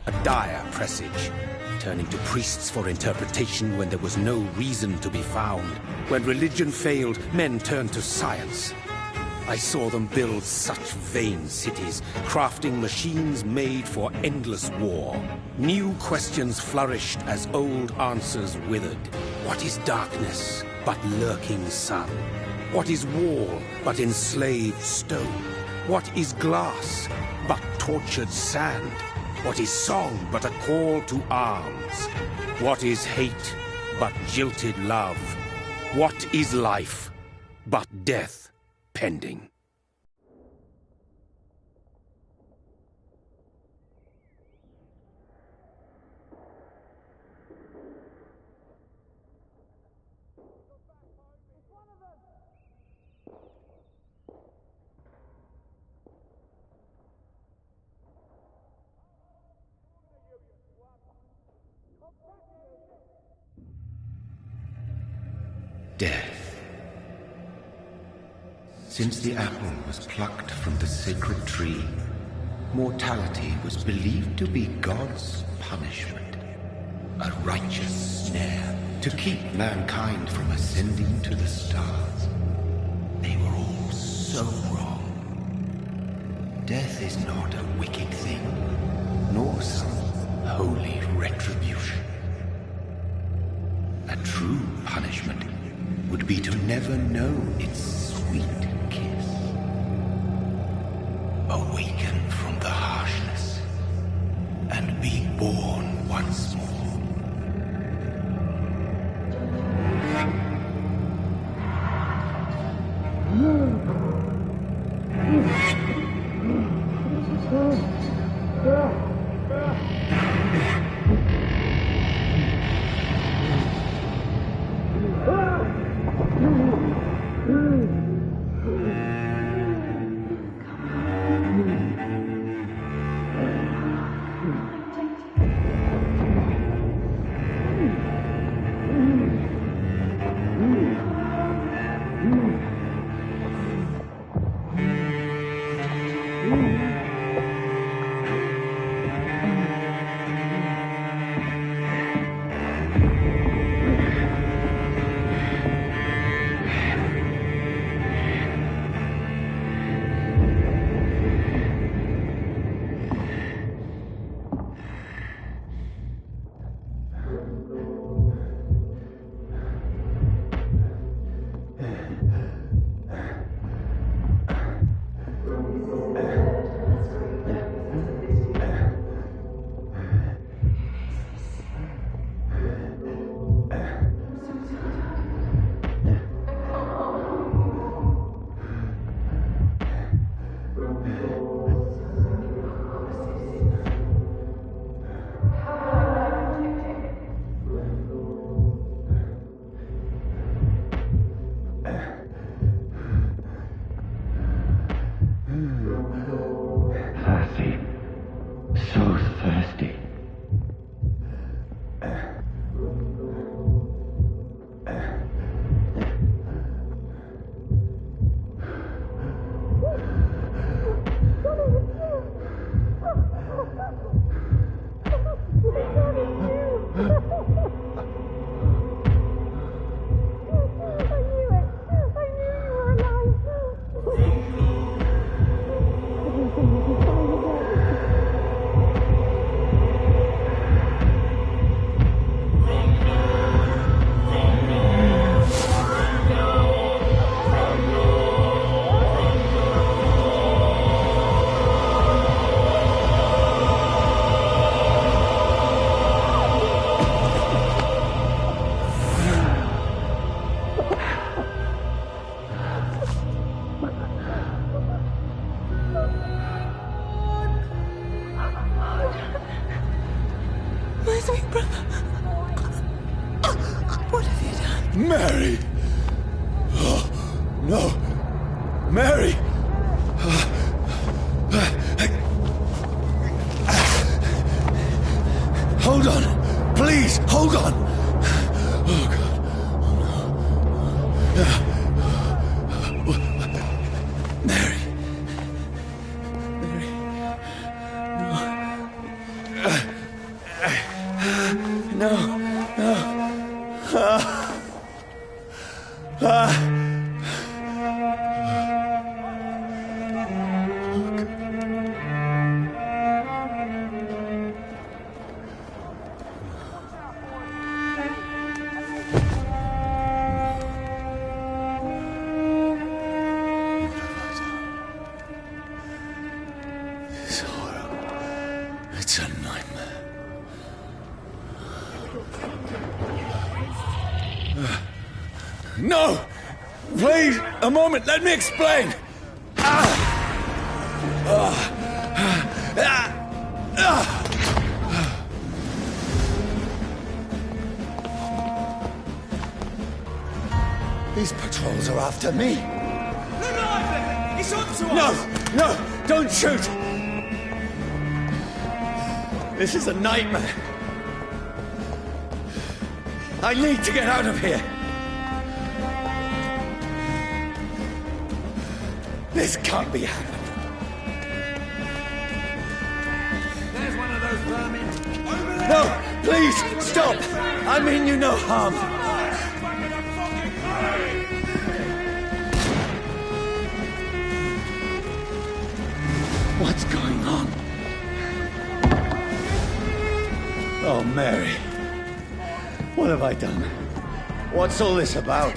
A dire presage, turning to priests for interpretation when there was no reason to be found. When religion failed, men turned to science. I saw them build such vain cities, crafting machines made for endless war. New questions flourished as old answers withered. What is darkness but lurking sun? What is wall but enslaved stone? What is glass but tortured sand? What is song but a call to arms? What is hate but jilted love? What is life but death pending? Death. Since the apple was plucked from the sacred tree, mortality was believed to be God's punishment, a righteous snare to keep mankind from ascending to the stars. They were all so wrong. Death is not a wicked thing, nor some holy retribution. A true punishment would be to never know its sweet kiss. Awaken from the harshness and be born once more. Mary! Oh, no! Mary! Hold on! Please, hold on! Oh, God. Oh, no. Mary. Mary. No. It's a nightmare. No! Please, a moment, let me explain! These patrols are after me. He's on to No! us! No! Don't shoot! This is a nightmare. I need to get out of here. This can't be happening. There's one of those vermin. Over there! No! Please, stop! I mean you no harm. What's going on? Oh, Mary. What have I done? What's all this about?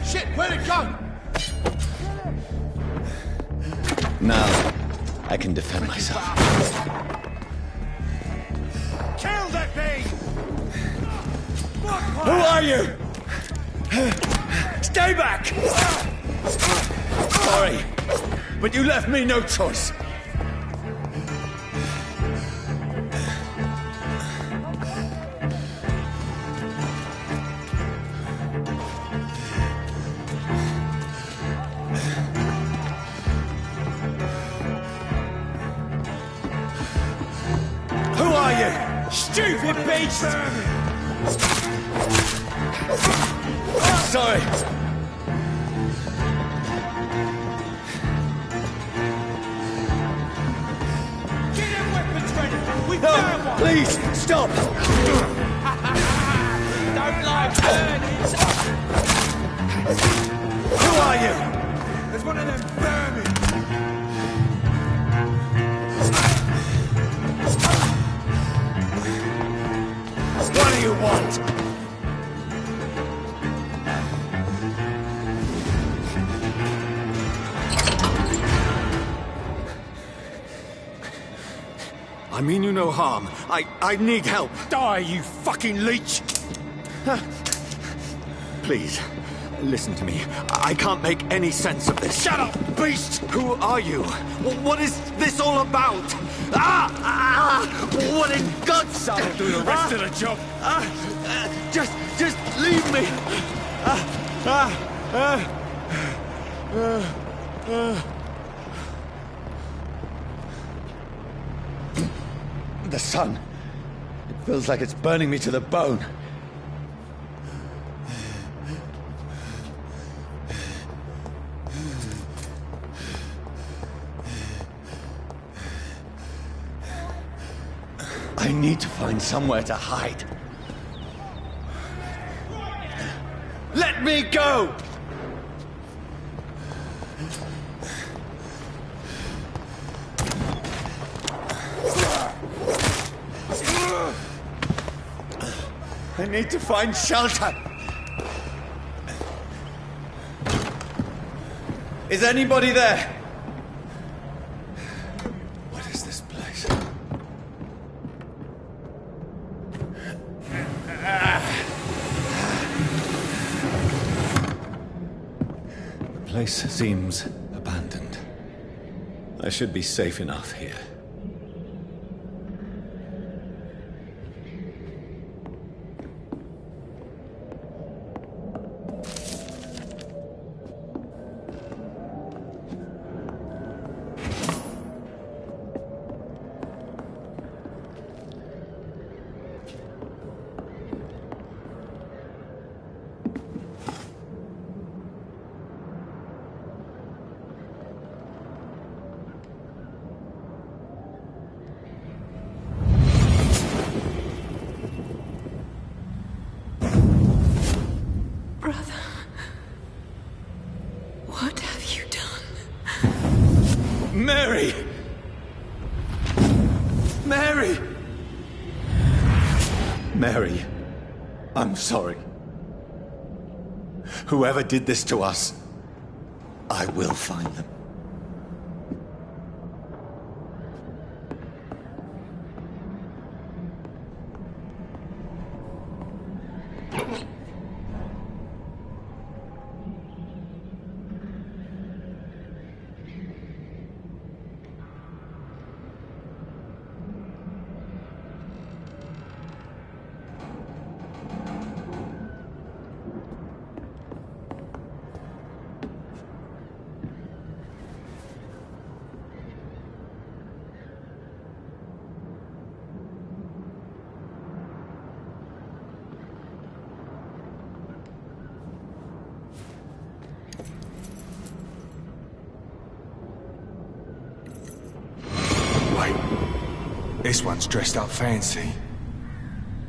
Shit, where'd it go? Now, I can defend myself. Kill that thing! Who are you? Stay back! Sorry, but you left me no choice. Who are you? Stupid beast! Sorry. Get your weapons ready! We No, found one! please, stop! Don't like birdies! Who are you? There's one of them vermin! What do you want? I mean you no harm. I need help. Die, you fucking leech! Please, listen to me. I can't make any sense of this. Shut up, beast! Who are you? What is this all about? What in God's name? I'll do the rest of the job! Just leave me. The sun. It feels like it's burning me to the bone. I need to find somewhere to hide. Let me go! I need to find shelter. Is anybody there? What is this place? The place seems abandoned. I should be safe enough here. Brother, what have you done? Mary! Mary! Mary, I'm sorry. Whoever did this to us, I will find them. This one's dressed up fancy.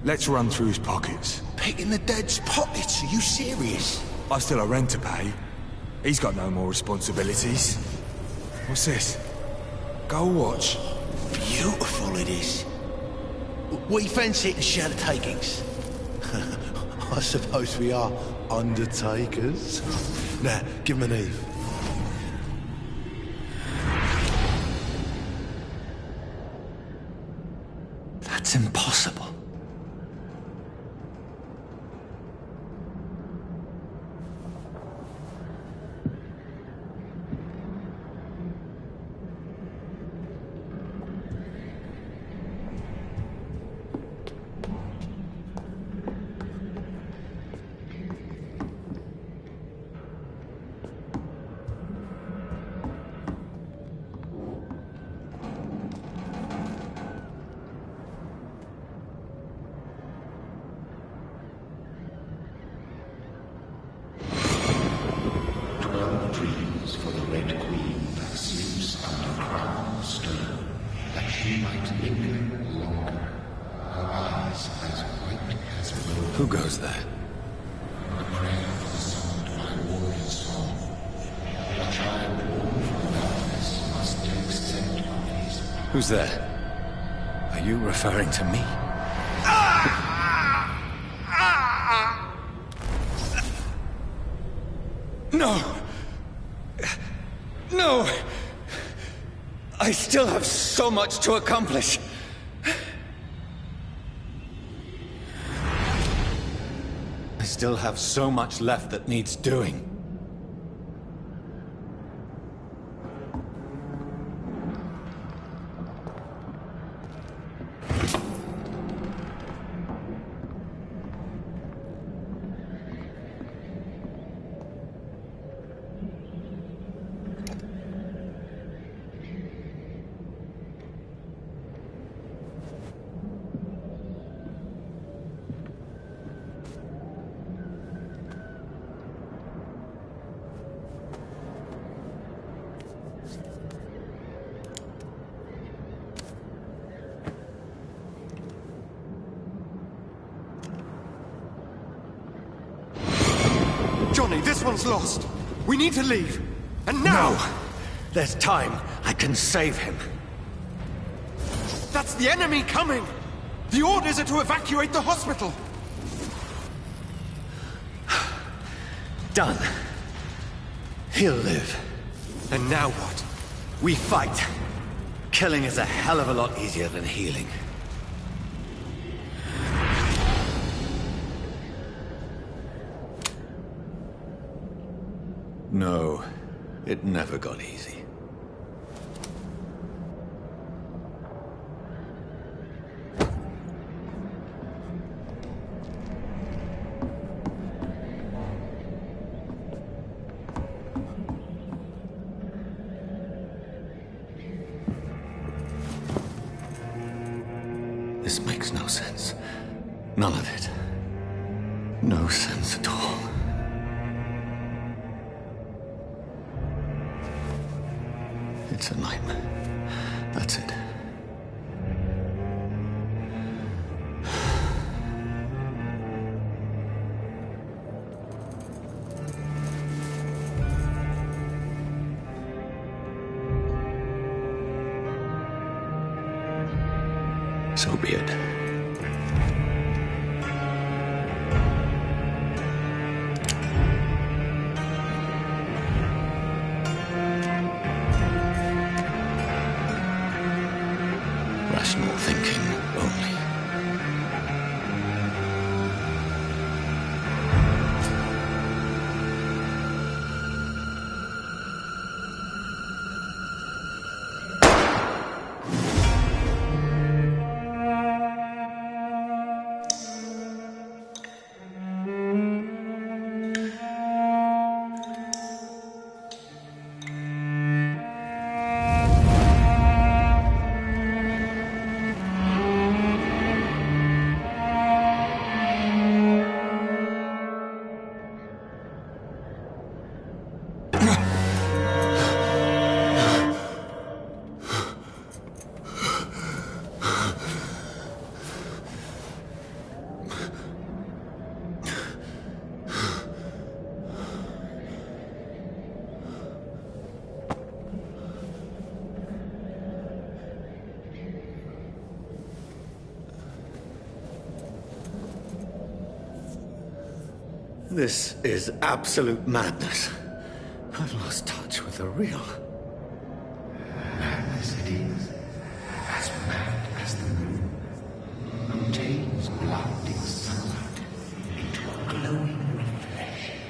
Let's run through his pockets. Picking the dead's pockets? Are you serious? I've still a rent to pay. He's got no more responsibilities. What's this? Gold watch. Beautiful it is. We fancy it to share the takings. I suppose we are undertakers. Now, give him an Eve. That's impossible. For the Red Queen that sleeps under crown of stone, that she might linger longer, her eyes as white as milk. Who goes there? A prayer for the sound of my warrior's song. A child born from darkness must take scent of his. Who's there? Are you referring to me? No! No! I still have so much to accomplish. I still have so much left that needs doing. Johnny, this one's lost. We need to leave. And now! No! There's time. I can save him. That's the enemy coming! The orders are to evacuate the hospital! Done. He'll live. And now what? We fight. Killing is a hell of a lot easier than healing. No, it never got easy. This makes no sense. None of it. No sense at all. It's a nightmare. That's it. So be it. Rational thinking only. This is absolute madness. I've lost touch with the real. Madness it is, as mad as the moon. Obtains blinding sunlight into a glowing reflection.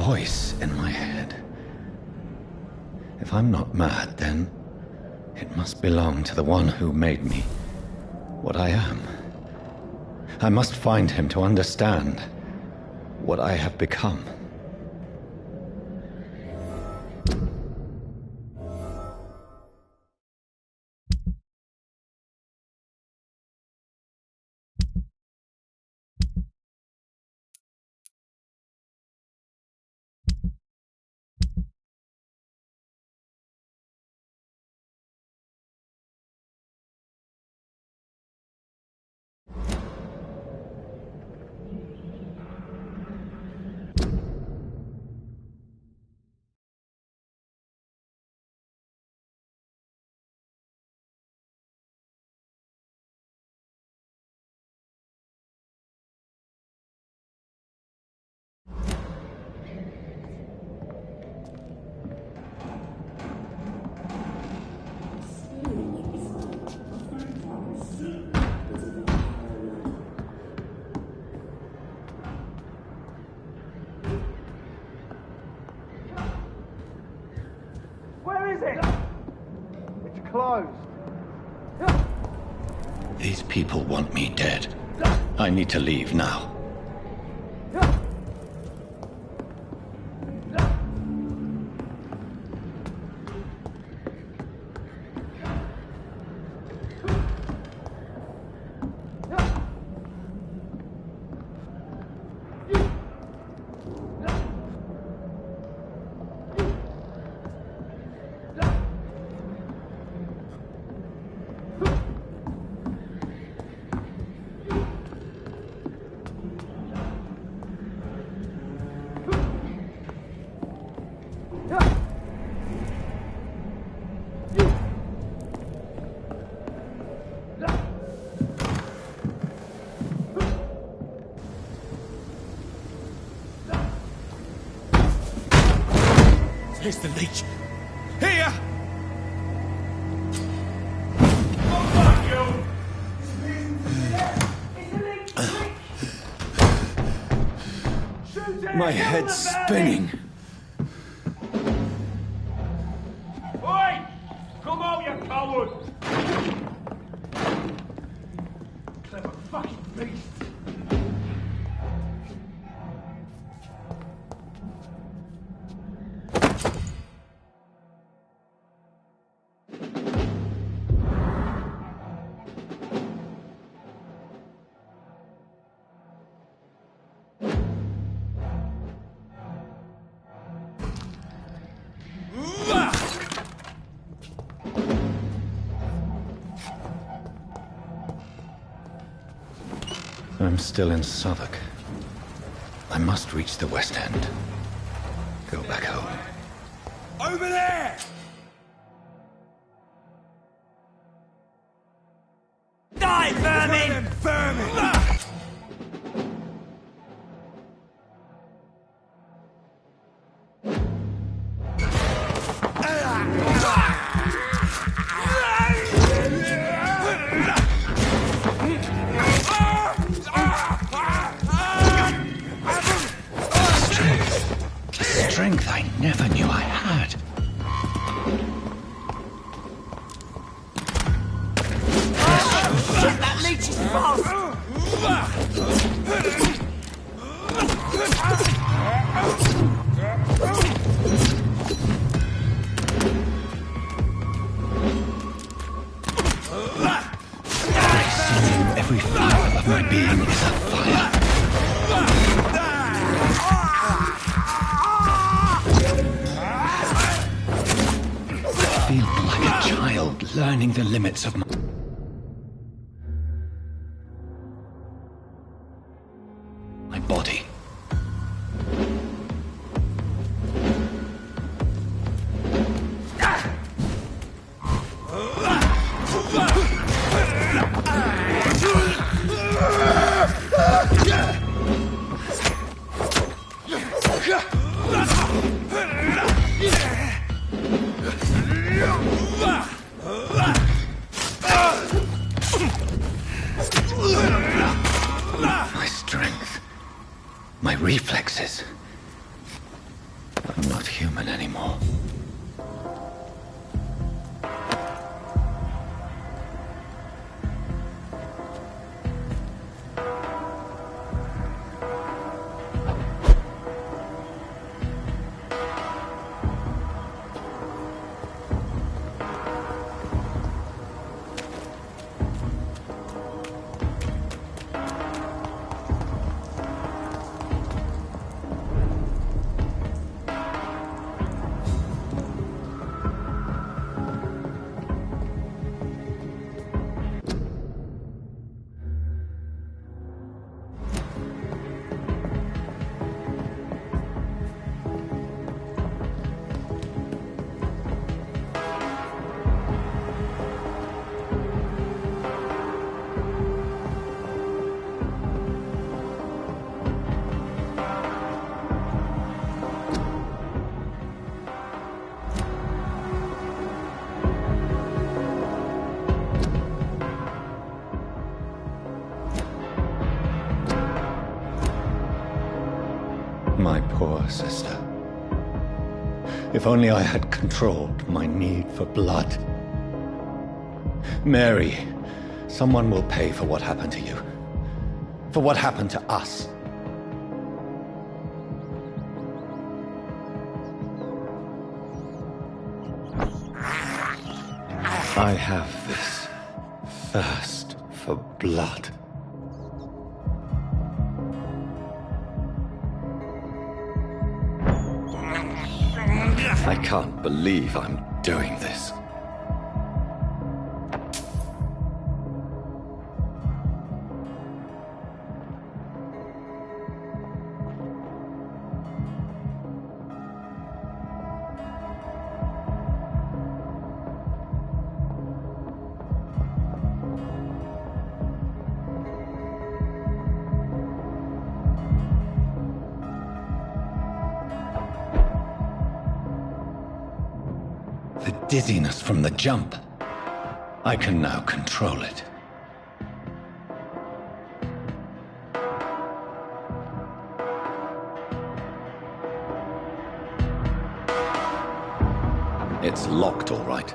Voice in my head. If I'm not mad, then it must belong to the one who made me what I am. I must find him to understand what I have become. Closed. These people want me dead. I need to leave now. Here's the leech. Here! My head's spinning. Oi! Come out, you coward! Clever fucking beast! I'm still in Southwark. I must reach the West End. Go back home. Over there! Die, vermin! Vermin! Strength I never knew I had. Shit, that leech is fast! Every fibre of my being is a fire. I feel like a child learning the limits of my body. My strength, my reflexes. I'm not human anymore. My poor sister. If only I had controlled my need for blood. Mary, someone will pay for what happened to you. For what happened to us. I have this thirst for blood. I can't believe I'm doing this. dizziness from the jump. I can now control it. It's locked, all right.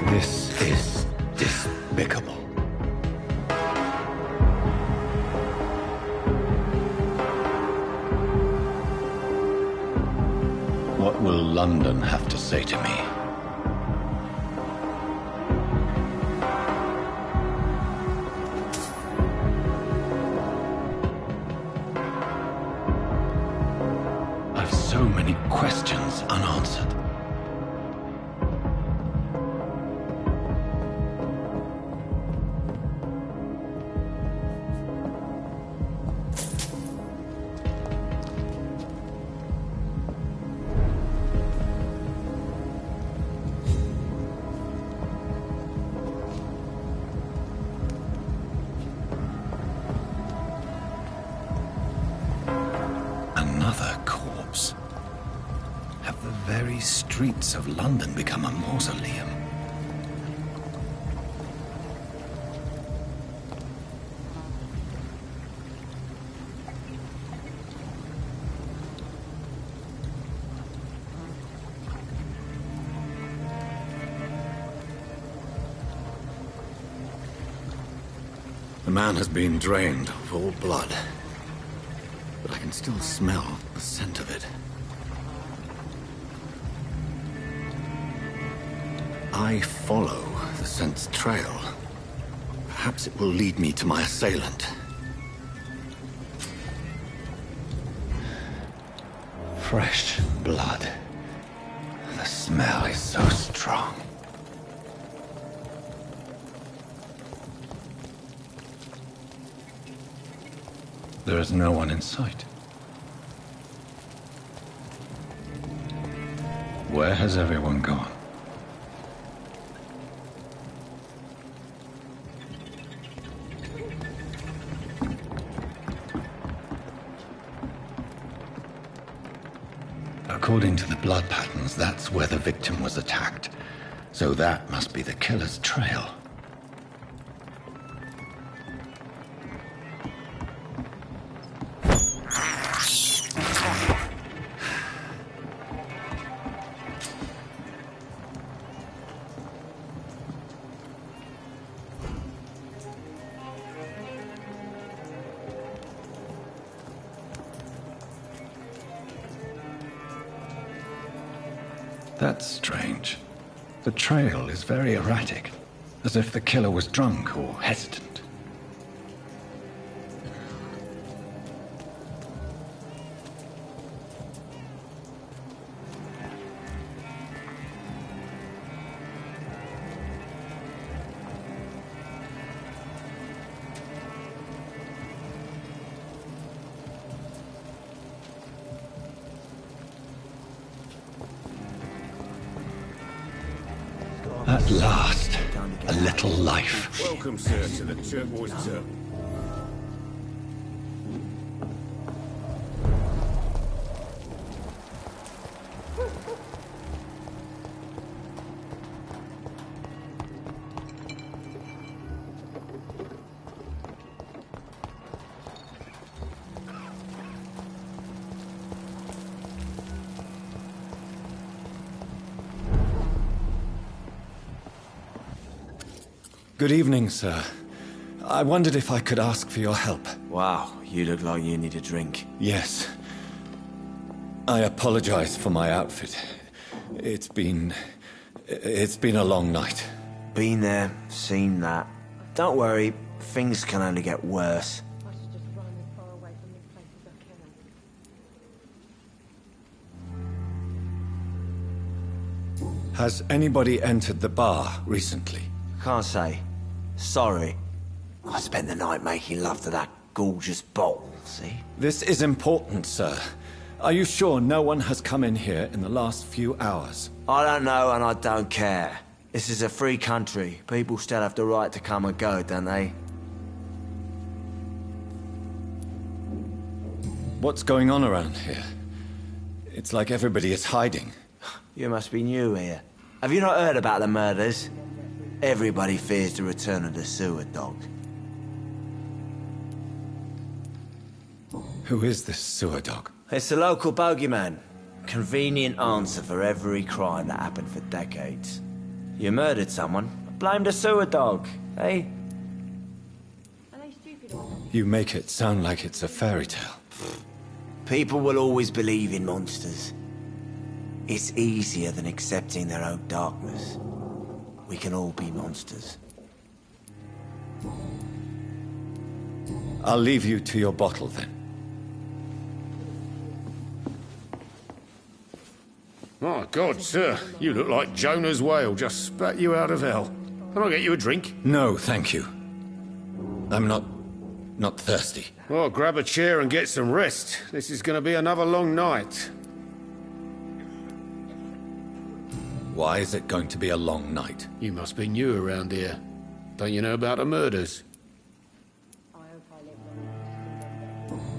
This is despicable. What will London have to say to me? I've so many questions unanswered. Another corpse. Have the very streets of London become a mausoleum? The man has been drained of all blood, but I can still smell the scent of it. I follow the scent's trail. Perhaps it will lead me to my assailant. Fresh blood. The smell is so strong. There is no one in sight. Where has everyone gone? According to the blood patterns, that's where the victim was attacked. So that must be the killer's trail. That's strange. The trail is very erratic, as if the killer was drunk or hesitant. At last, a little life. Welcome, sir, to the Turquoise Turtle. Good evening, sir. I wondered if I could ask for your help. Wow, you look like you need a drink. Yes. I apologize for my outfit. It's been It's been a long night. Been there, seen that. Don't worry, things can only get worse. I should just run as far away from this place as I can. Has anybody entered the bar recently? Can't say. Sorry. I spent the night making love to that gorgeous bottle, see? This is important, sir. Are you sure no one has come in here in the last few hours? I don't know and I don't care. This is a free country. People still have the right to come and go, don't they? What's going on around here? It's like everybody is hiding. You must be new here. Have you not heard about the murders? Everybody fears the return of the sewer dog. Who is this sewer dog? It's the local bogeyman. Convenient answer for every crime that happened for decades. You murdered someone, blame the sewer dog, eh? Are they stupid or You make it sound like it's a fairy tale. People will always believe in monsters. It's easier than accepting their own darkness. We can all be monsters. I'll leave you to your bottle then. My God, sir, you look like Jonah's whale just spat you out of hell. Can I get you a drink? No, thank you. I'm not thirsty. Well, grab a chair and get some rest. This is going to be another long night. Why is it going to be a long night? You must be new around here. Don't you know about the murders?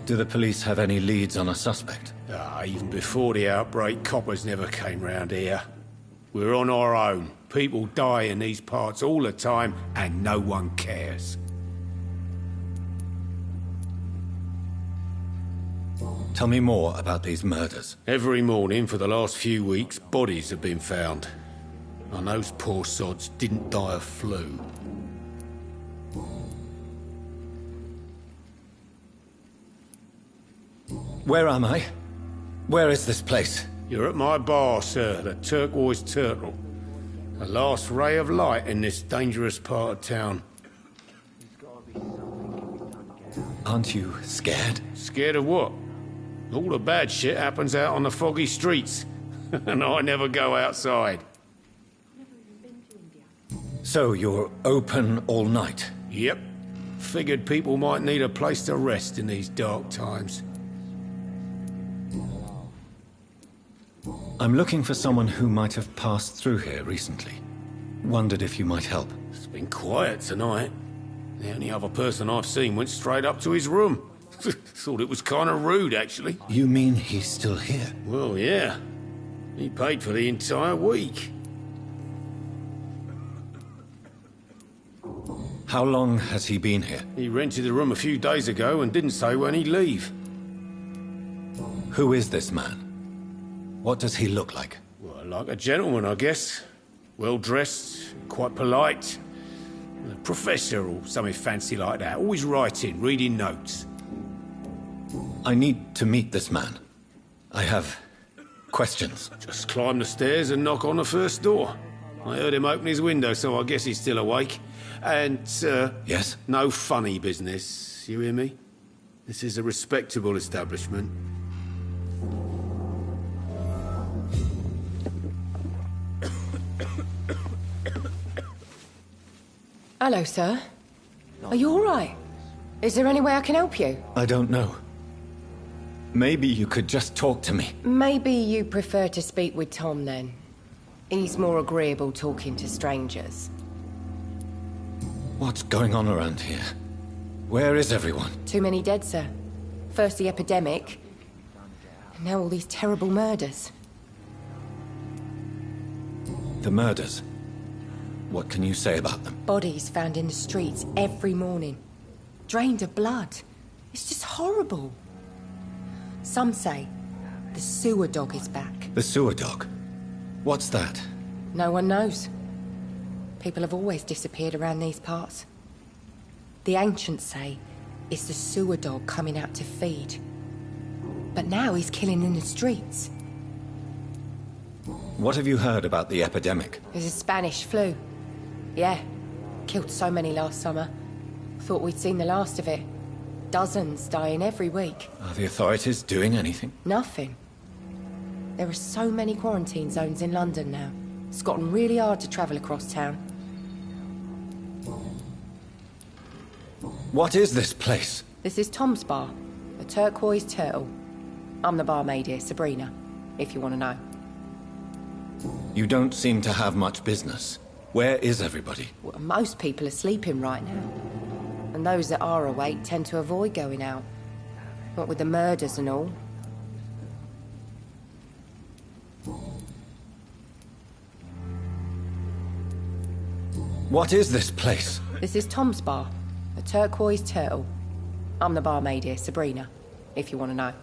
Do the police have any leads on a suspect? Even before the outbreak, coppers never came round here. We're on our own. People die in these parts all the time, and no one cares. Tell me more about these murders. Every morning for the last few weeks, bodies have been found. And those poor sods didn't die of flu. Where am I? Where is this place? You're at my bar, sir, the Turquoise Turtle. The last ray of light in this dangerous part of town. Aren't you scared? Scared of what? All the bad shit happens out on the foggy streets. And I never go outside. So you're open all night? Yep. Figured people might need a place to rest in these dark times. I'm looking for someone who might have passed through here recently. Wondered if you might help. It's been quiet tonight. The only other person I've seen went straight up to his room. Thought it was kind of rude, actually. You mean he's still here? Well, yeah. He paid for the entire week. How long has he been here? He rented the room a few days ago and didn't say when he'd leave. Who is this man? What does he look like? Well, like a gentleman, I guess. Well-dressed, quite polite. A professor or something fancy like that. Always writing, reading notes. I need to meet this man. I have questions. Just climb the stairs and knock on the first door. I heard him open his window, so I guess he's still awake. And, sir... Yes? No funny business, you hear me? This is a respectable establishment. Hello, sir. Are you all right? Is there any way I can help you? I don't know. Maybe you could just talk to me. Maybe you prefer to speak with Tom, then. He's more agreeable talking to strangers. What's going on around here? Where is everyone? Too many dead, sir. First the epidemic, and now all these terrible murders. The murders. What can you say about them? Bodies found in the streets every morning. Drained of blood. It's just horrible. Some say the sewer dog is back. The sewer dog? What's that? No one knows. People have always disappeared around these parts. The ancients say it's the sewer dog coming out to feed. But now he's killing in the streets. What have you heard about the epidemic? There's a Spanish flu. Yeah. Killed so many last summer. Thought we'd seen the last of it. Dozens dying every week. Are the authorities doing anything? Nothing. There are so many quarantine zones in London now. It's gotten really hard to travel across town. What is this place? This is Tom's bar. A turquoise turtle. I'm the barmaid here, Sabrina, if you want to know. You don't seem to have much business. Where is everybody? Well, most people are sleeping right now. And those that are awake tend to avoid going out. What with the murders and all. What is this place? This is Tom's bar. A turquoise turtle. I'm the barmaid here, Sabrina, if you want to know.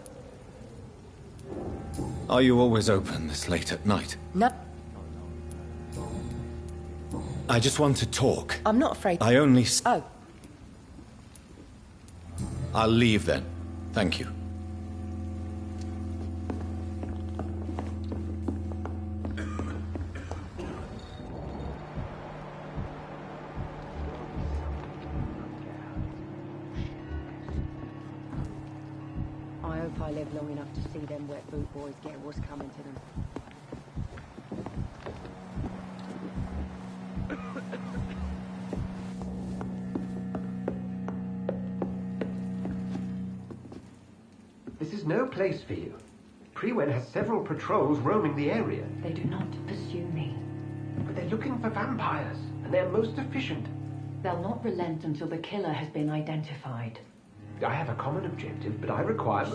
Are you always open this late at night? No. I just want to talk. I'm not afraid. I only... Oh. I'll leave then. Thank you. I hope I live long enough to see them wet boot boys get what's coming to them. This is no place for you. Prewen has several patrols roaming the area. They do not pursue me. But they're looking for vampires, and they're most efficient. They'll not relent until the killer has been identified. I have a common objective, but I require...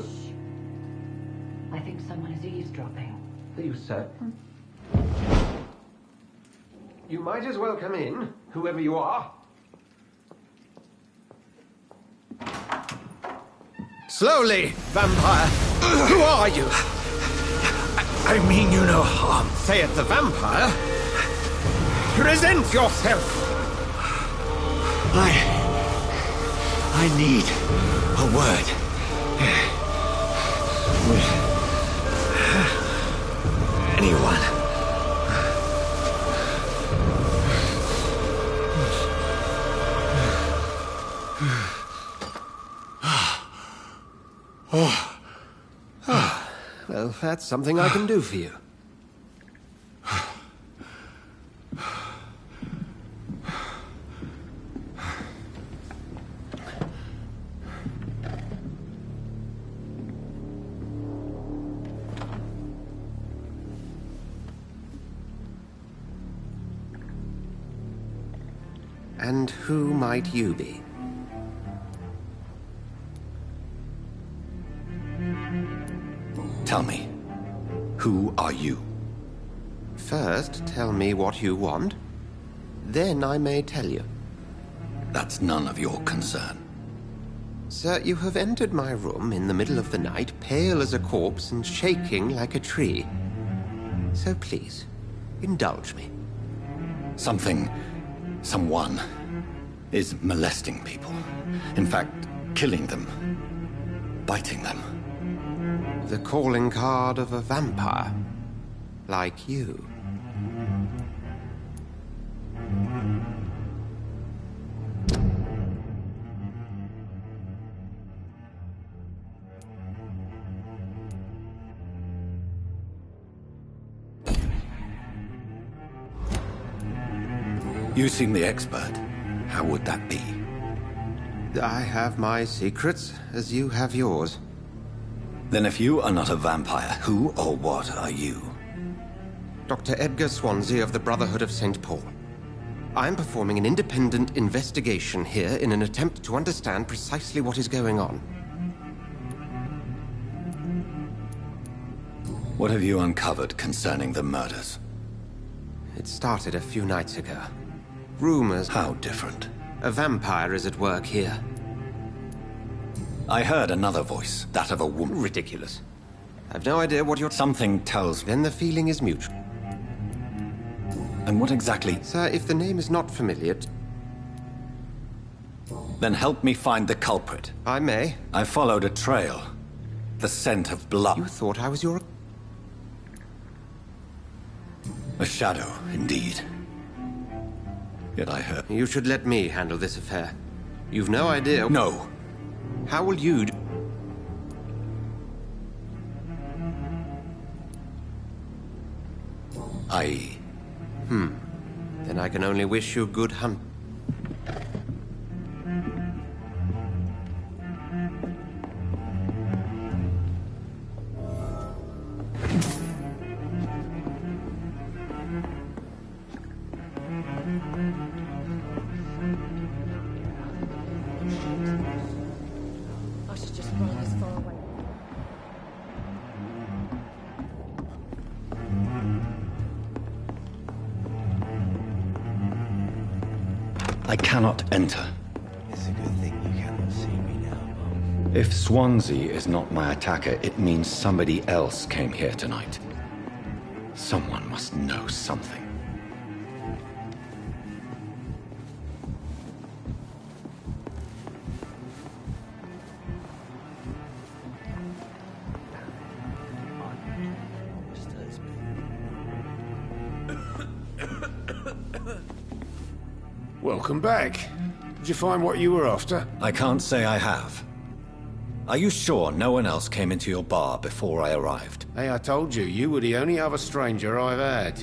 I think someone is eavesdropping. Are you certain? You might as well come in, whoever you are. Slowly, vampire! Who are you? I mean you no harm. Say it, the vampire? Present yourself! I need a word. With anyone. Well, that's something I can do for you. And who might you be? Tell me, who are you? First, tell me what you want. Then I may tell you. That's none of your concern. Sir, you have entered my room in the middle of the night, pale as a corpse and shaking like a tree. So please, indulge me. Someone is molesting people. In fact, killing them. Biting them. The calling card of a vampire. Like you. You seem the expert. How would that be? I have my secrets, as you have yours. Then if you are not a vampire, who or what are you? Dr. Edgar Swansea of the Brotherhood of St. Paul. I'm performing an independent investigation here in an attempt to understand precisely what is going on. What have you uncovered concerning the murders? It started a few nights ago. Rumors... How different? A vampire is at work here. I heard another voice, that of a woman. Ridiculous. I've no idea what you're... Something tells me. Then the feeling is mutual. And what exactly... Sir, if the name is not familiar... Then help me find the culprit. I may. I followed a trail. The scent of blood. You thought I was your... A shadow, indeed. Yet I heard... You should let me handle this affair. You've no idea... No. How will you... Then I can only wish you good hunt. I should just run as far away. I cannot enter. It's a good thing you cannot see me now, Mom. If Swansea is not my attacker, it means somebody else came here tonight. Someone must know something. Welcome back. Did you find what you were after? I can't say I have. Are you sure no one else came into your bar before I arrived? Hey, I told you, you were the only other stranger I've had.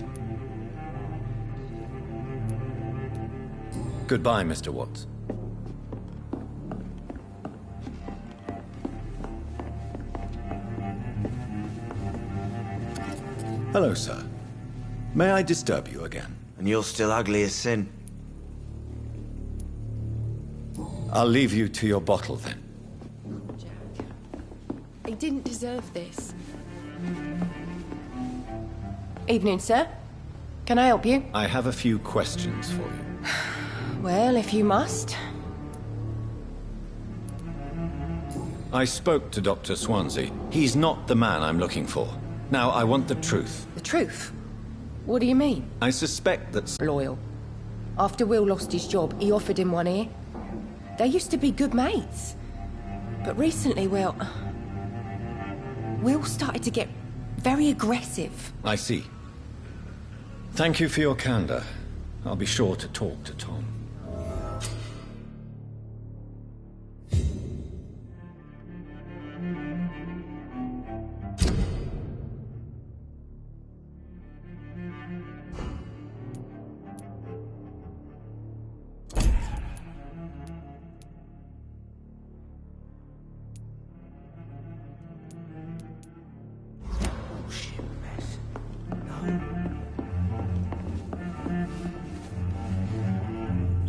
Goodbye, Mr. Watts. Hello, sir. May I disturb you again? And you're still ugly as sin. I'll leave you to your bottle, then. Jack. He didn't deserve this. Evening, sir. Can I help you? I have a few questions for you. Well, if you must. I spoke to Dr. Swansea. He's not the man I'm looking for. Now, I want the truth. The truth? What do you mean? I suspect that... Loyal. After Will lost his job, he offered him one ear. They used to be good mates. But recently, well... Will started to get very aggressive. I see. Thank you for your candor. I'll be sure to talk to Tom.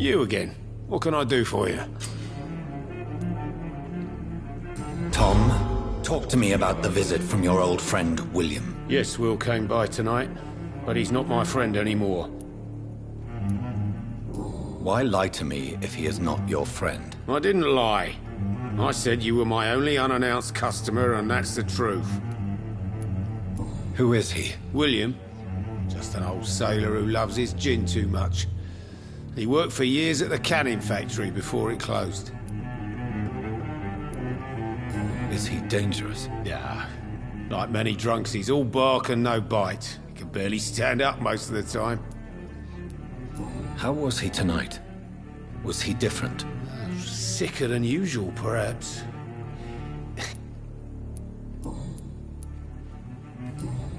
You again. What can I do for you? Tom, talk to me about the visit from your old friend, William. Yes, Will came by tonight, but he's not my friend anymore. Why lie to me if he is not your friend? I didn't lie. I said you were my only unannounced customer, and that's the truth. Who is he? William. Just an old sailor who loves his gin too much. He worked for years at the canning factory before it closed. Is he dangerous? Yeah. Like many drunks, he's all bark and no bite. He can barely stand up most of the time. How was he tonight? Was he different? Sicker than usual, perhaps.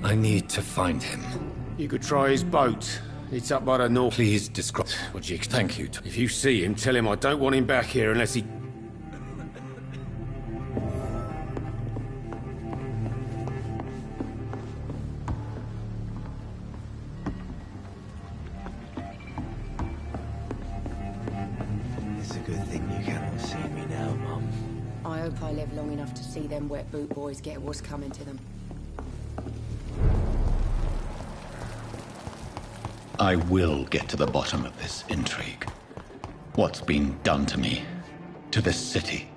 I need to find him. You could try his boat. It's up by the north. Please describe... Would you... Thank you. If you see him, tell him I don't want him back here unless he... It's a good thing you cannot see me now, Mum. I hope I live long enough to see them wet boot boys get what's coming to them. I will get to the bottom of this intrigue. What's been done to me, to this city.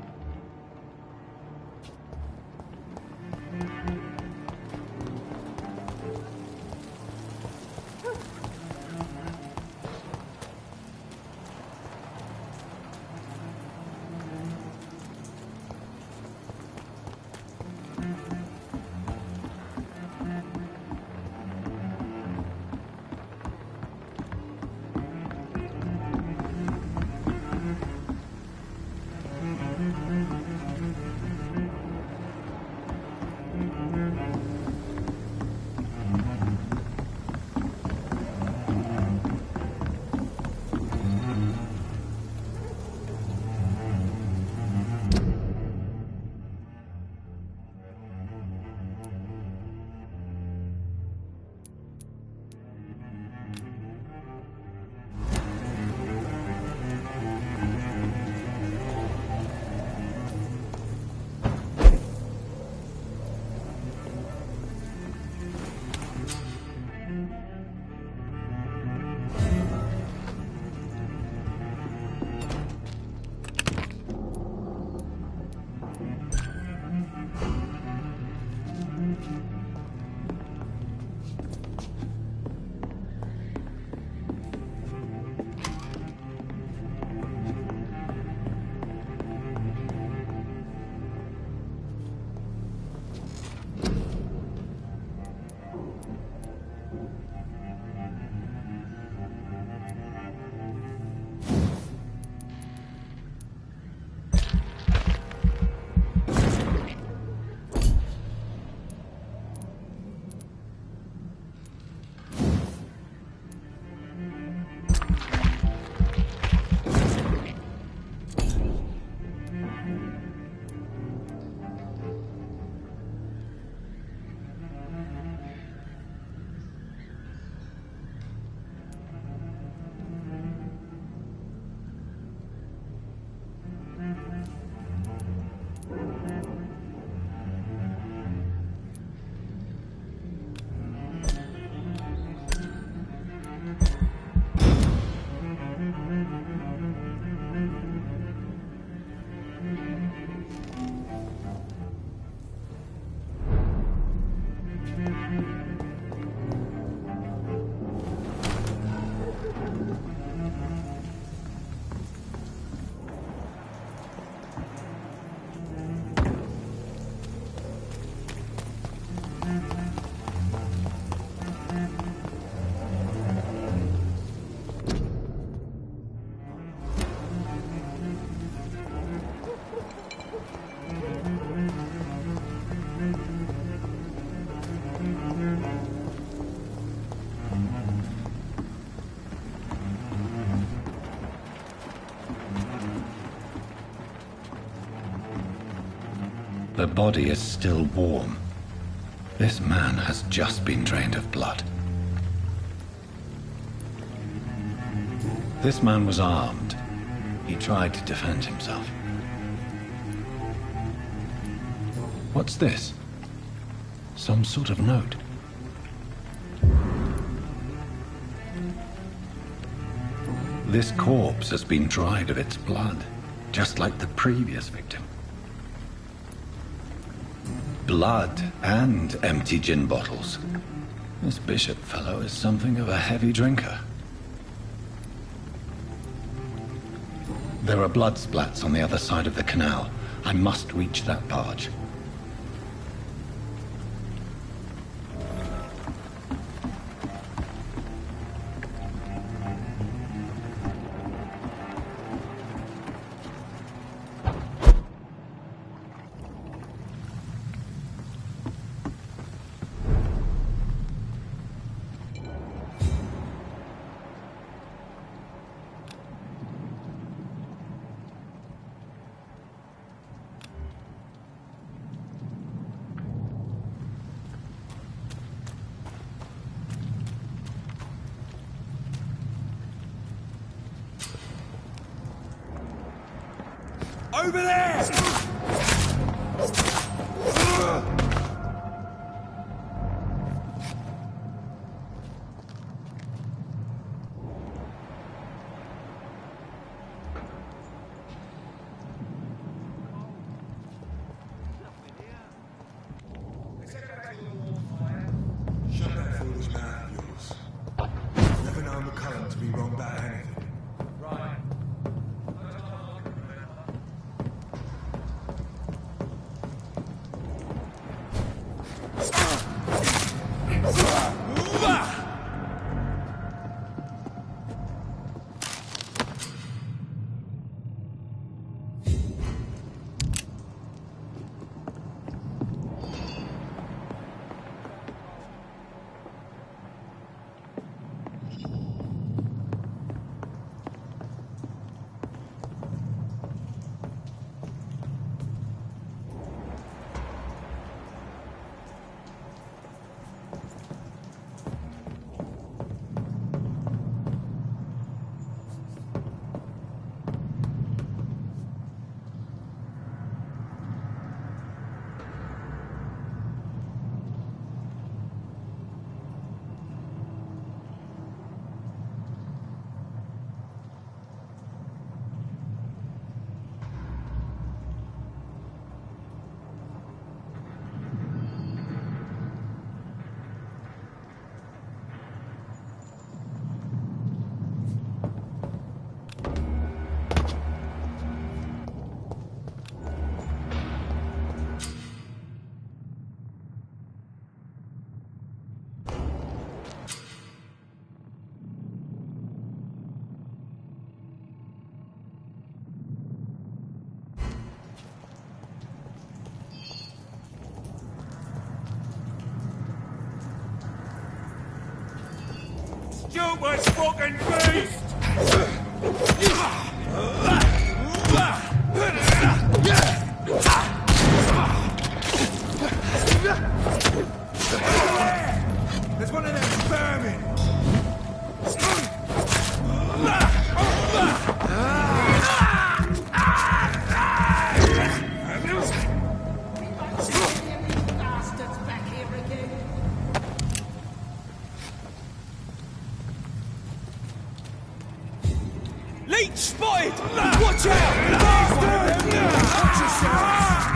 The body is still warm. This man has just been drained of blood. This man was armed. He tried to defend himself. What's this? Some sort of note. This corpse has been dried of its blood, just like the previous victim. Blood and empty gin bottles. This Bishop fellow is something of a heavy drinker. There are blood splats on the other side of the canal. I must reach that barge. Over there! Shut that foolish mouth of yours. Never known McCullum to be wrong about anything. Right. Stupid fucking beast! There's one of them vermin! Leech spotted! Watch out! Watch yourself!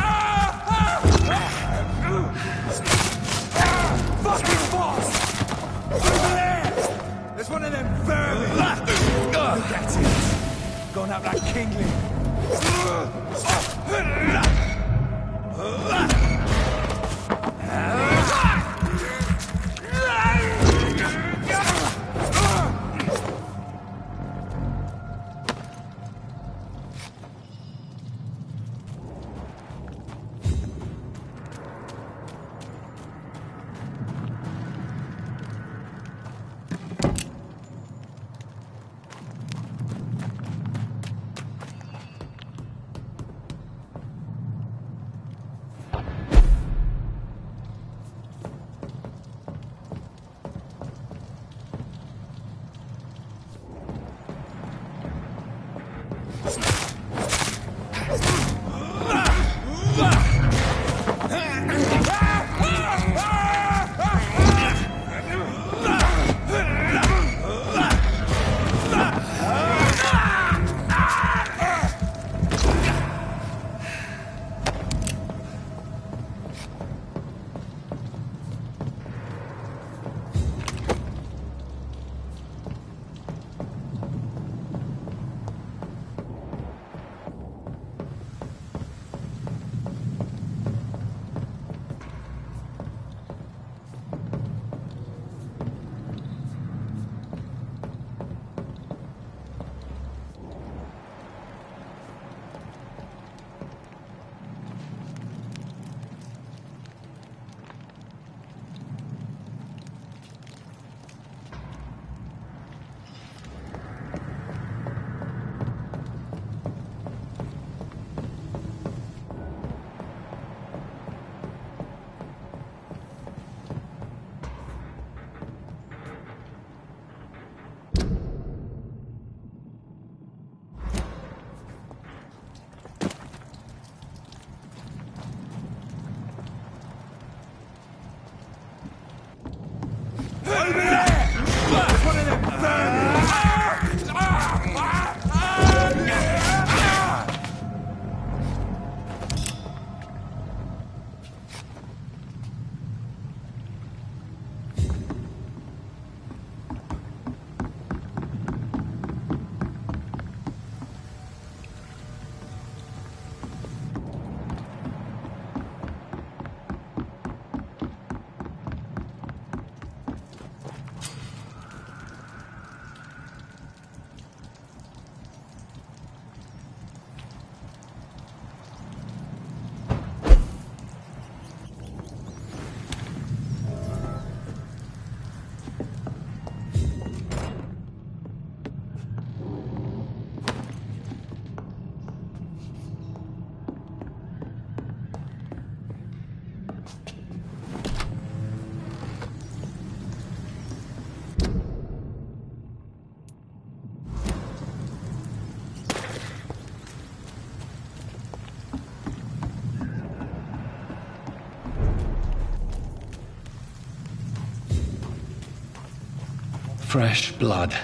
Fresh blood.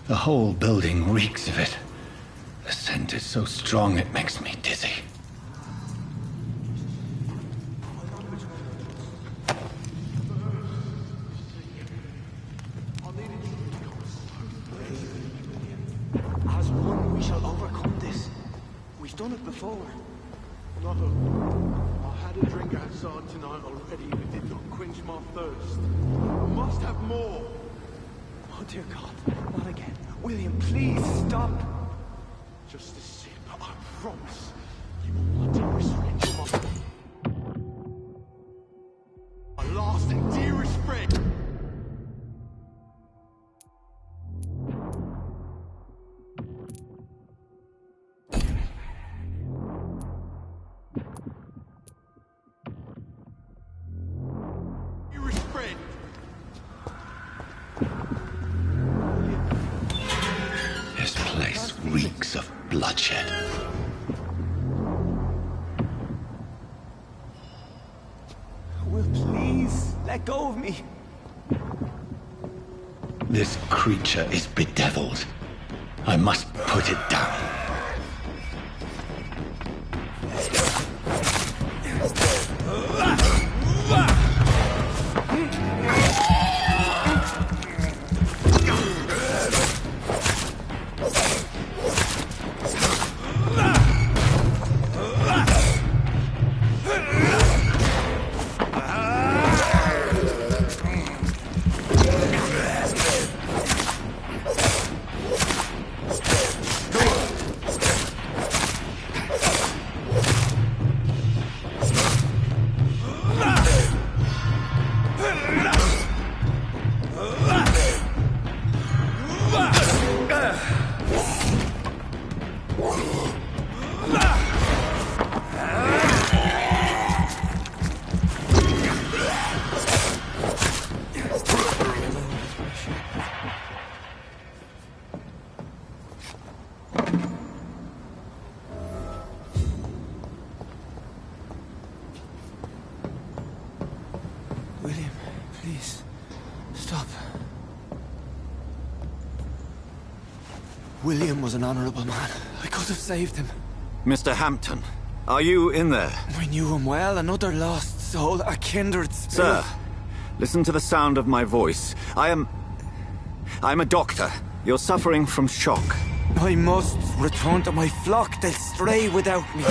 The whole building reeks of it. The scent is so strong it makes me dizzy. As one, we shall overcome this. We've done it before. Not I had a drink outside tonight already, and it did not quench my thirst. I must have more. Oh dear God, not again. William, please stop. Just a sip, I promise. You will want to restrain your my last and dearest friend. This place reeks of bloodshed. Will, please, let go of me. This creature is bedeviled. I must put it down. William, please, stop. William was an honorable man. I could have saved him. Mr. Hampton, are you in there? I knew him well, another lost soul, a kindred spirit. Sir, listen to the sound of my voice. I'm a doctor. You're suffering from shock. I must return to my flock. They'll stray without me.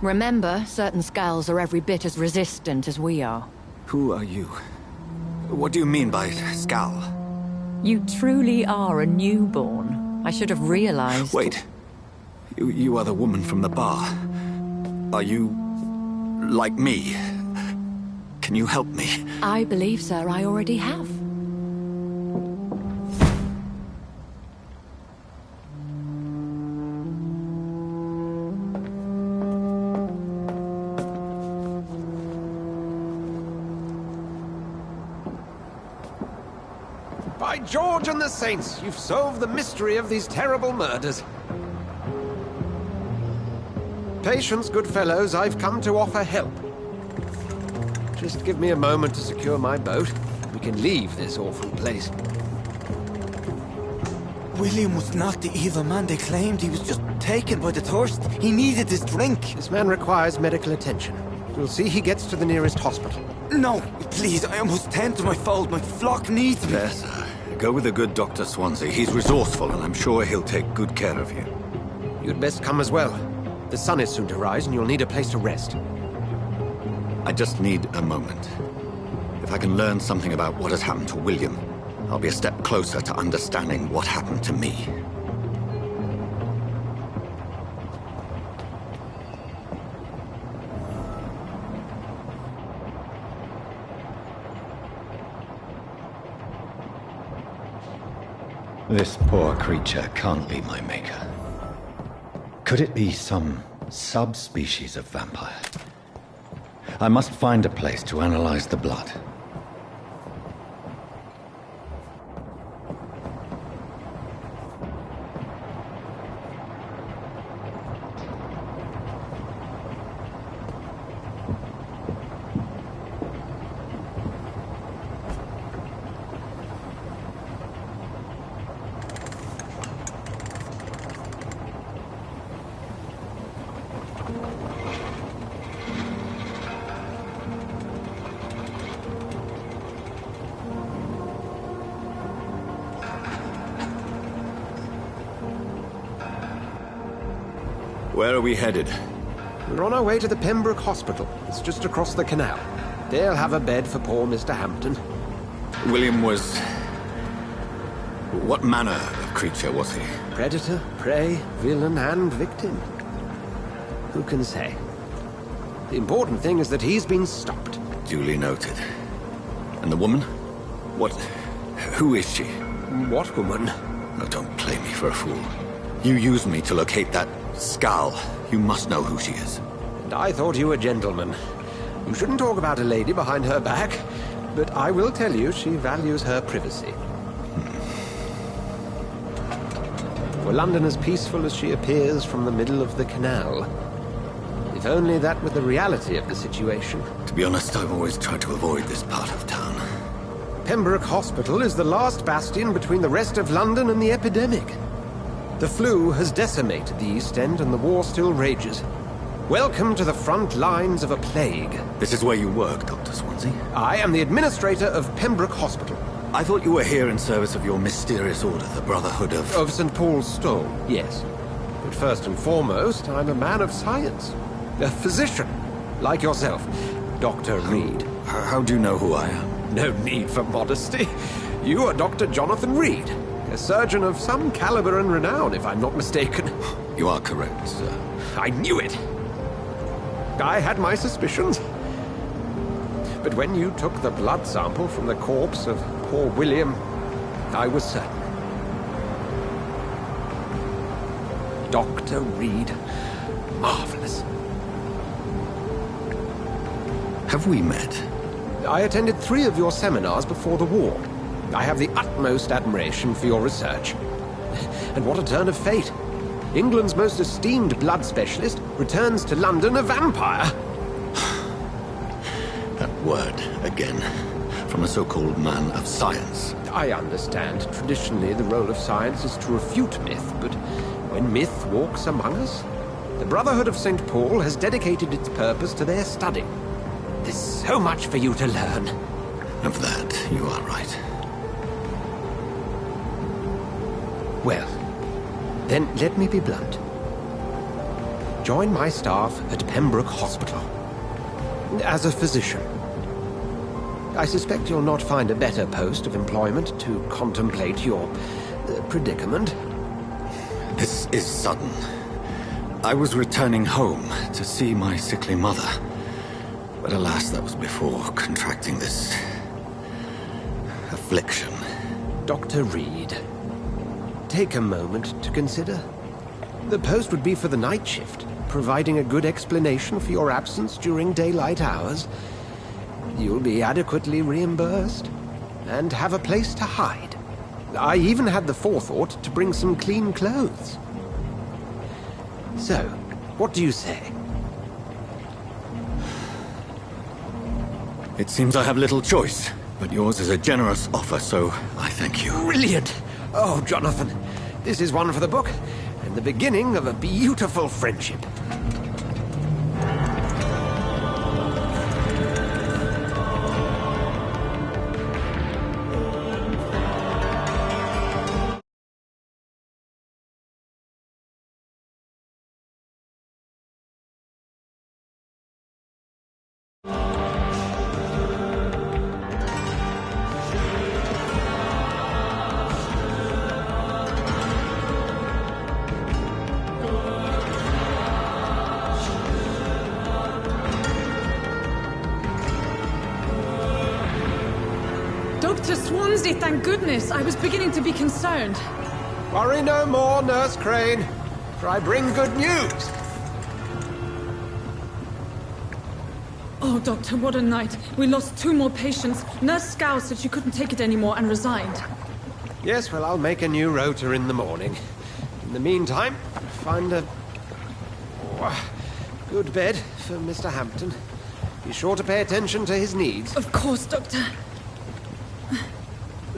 Remember, certain skulls are every bit as resistant as we are. Who are you? What do you mean by Skal? You truly are a newborn. I should have realized. Wait. You are the woman from the bar. Are you... like me? Can you help me? I believe, sir, I already have. By George and the Saints, you've solved the mystery of these terrible murders. Patience, good fellows, I've come to offer help. Just give me a moment to secure my boat. We can leave this awful place. William was not the evil man they claimed. He was just taken by the thirst. He needed this drink. This man requires medical attention. We'll see he gets to the nearest hospital. No, please, I almost tend to my fold. My flock needs me. There, sir. Go with the good Dr. Swansea. He's resourceful, and I'm sure he'll take good care of you. You'd best come as well. The sun is soon to rise, and you'll need a place to rest. I just need a moment. If I can learn something about what has happened to William, I'll be a step closer to understanding what happened to me. This poor creature can't be my maker. Could it be some subspecies of vampire? I must find a place to analyze the blood. Where are we headed? We're on our way to the Pembroke Hospital. It's just across the canal. They'll have a bed for poor Mr. Hampton. William was... what manner of creature was he? Predator, prey, villain, and victim. Who can say? The important thing is that he's been stopped. Duly noted. And the woman? What... who is she? What woman? Oh, don't play me for a fool. You used me to locate that Skal. You must know who she is. And I thought you a gentleman. You shouldn't talk about a lady behind her back, but I will tell you she values her privacy. Were London as peaceful as she appears from the middle of the canal? If only that were the reality of the situation. To be honest, I've always tried to avoid this part of town. Pembroke Hospital is the last bastion between the rest of London and the epidemic. The flu has decimated the East End and the war still rages. Welcome to the front lines of a plague. This is where you work, Dr. Swansea? I am the administrator of Pembroke Hospital. I thought you were here in service of your mysterious order, the Brotherhood of... Of St. Paul's Stole, yes. But first and foremost, I'm a man of science. A physician, like yourself, Dr. Reed. How do you know who I am? No need for modesty. You are Dr. Jonathan Reed. A surgeon of some caliber and renown, if I'm not mistaken. You are correct, sir. I knew it! I had my suspicions. But when you took the blood sample from the corpse of poor William, I was certain. Dr. Reed. Marvelous. Have we met? I attended 3 of your seminars before the war. I have the utmost admiration for your research. And what a turn of fate. England's most esteemed blood specialist returns to London a vampire. That word, again, from a so-called man of science. I understand. Traditionally, the role of science is to refute myth, but when myth walks among us, the Brotherhood of St. Paul has dedicated its purpose to their study. There's so much for you to learn. Of that, you are right. Well, then let me be blunt. join my staff at Pembroke Hospital. As a physician. I suspect you'll not find a better post of employment to contemplate your predicament. This is sudden. I was returning home to see my sickly mother. But alas, that was before contracting this affliction. Dr. Reed, take a moment to consider. The post would be for the night shift, providing a good explanation for your absence during daylight hours. You'll be adequately reimbursed and have a place to hide. I even had the forethought to bring some clean clothes. So, what do you say? It seems I have little choice, but yours is a generous offer, so I thank you. Brilliant! Oh, Jonathan, this is one for the book, and the beginning of a beautiful friendship. Dr. Swansea, thank goodness. I was beginning to be concerned. Worry no more, Nurse Crane, for I bring good news. Oh, Doctor, what a night. We lost 2 more patients. Nurse Scow said she couldn't take it anymore and resigned. Yes, well, I'll make a new rota in the morning. In the meantime, find a good bed for Mr. Hampton. Be sure to pay attention to his needs. Of course, Doctor.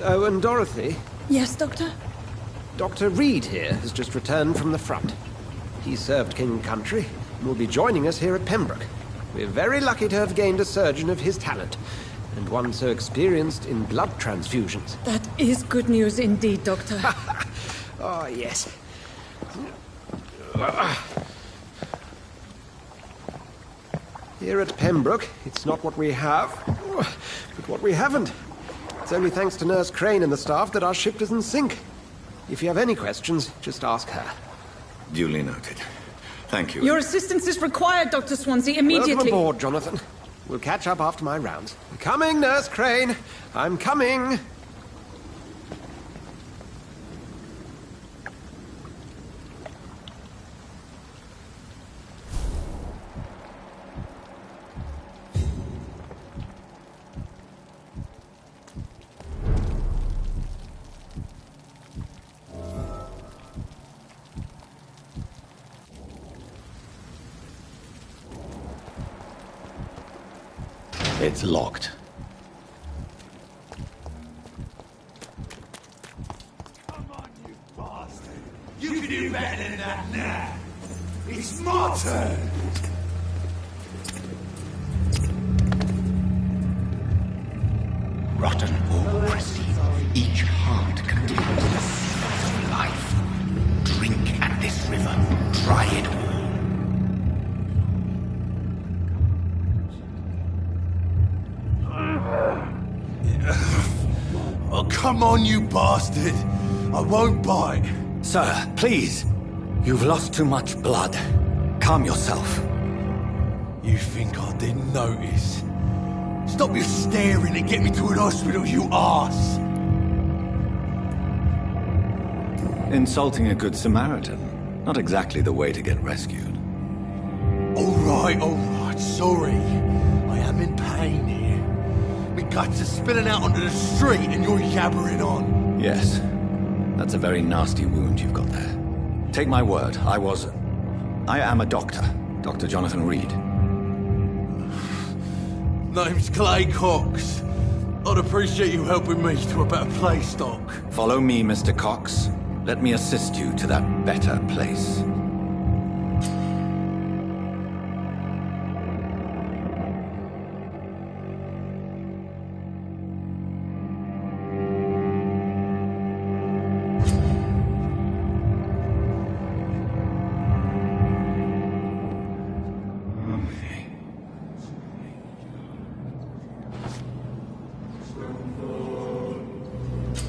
Oh, and Dorothy? Yes, Doctor? Dr. Reed here has just returned from the front. He served King Country and will be joining us here at Pembroke. We're very lucky to have gained a surgeon of his talent, and one so experienced in blood transfusions. That is good news indeed, Doctor. Oh, yes. Here at Pembroke, it's not what we have, but what we haven't. It's only thanks to Nurse Crane and the staff that our ship doesn't sink. If you have any questions, just ask her. Duly noted. Thank you. Your assistance is required, Dr. Swansea, immediately. Welcome aboard, Jonathan. We'll catch up after my rounds. I'm coming, Nurse Crane. I'm coming. It's locked. Come on, you bastard! You can do better than that now! It's my turn! Rotten or pristine, each heart contains the seeds of life. Drink at this river, try it all. Oh, come on, you bastard! I won't bite. Sir, please. You've lost too much blood. Calm yourself. You think I didn't notice? Stop your staring and get me to an hospital, you arse! Insulting a good Samaritan. Not exactly the way to get rescued. Alright, sorry. I am in pain here. My guts are spilling out onto the street and you're yabbering on. Yes. That's a very nasty wound you've got there. Take my word, I am a doctor. Dr. Jonathan Reed. Name's Clay Cox. I'd appreciate you helping me to a better place, Doc. Follow me, Mr. Cox. Let me assist you to that better place.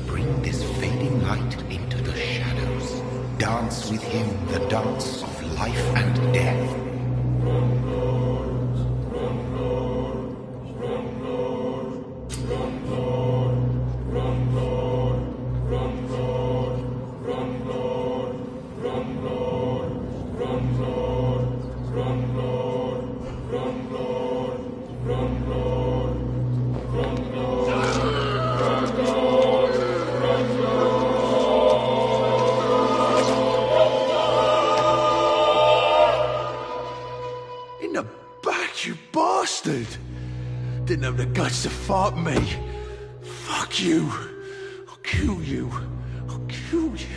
Bring this fading light into the shadows. Dance with him the dance of life and death. In the back, you bastard! Didn't have the guts to fuck me. Fuck you. I'll kill you. I'll kill you.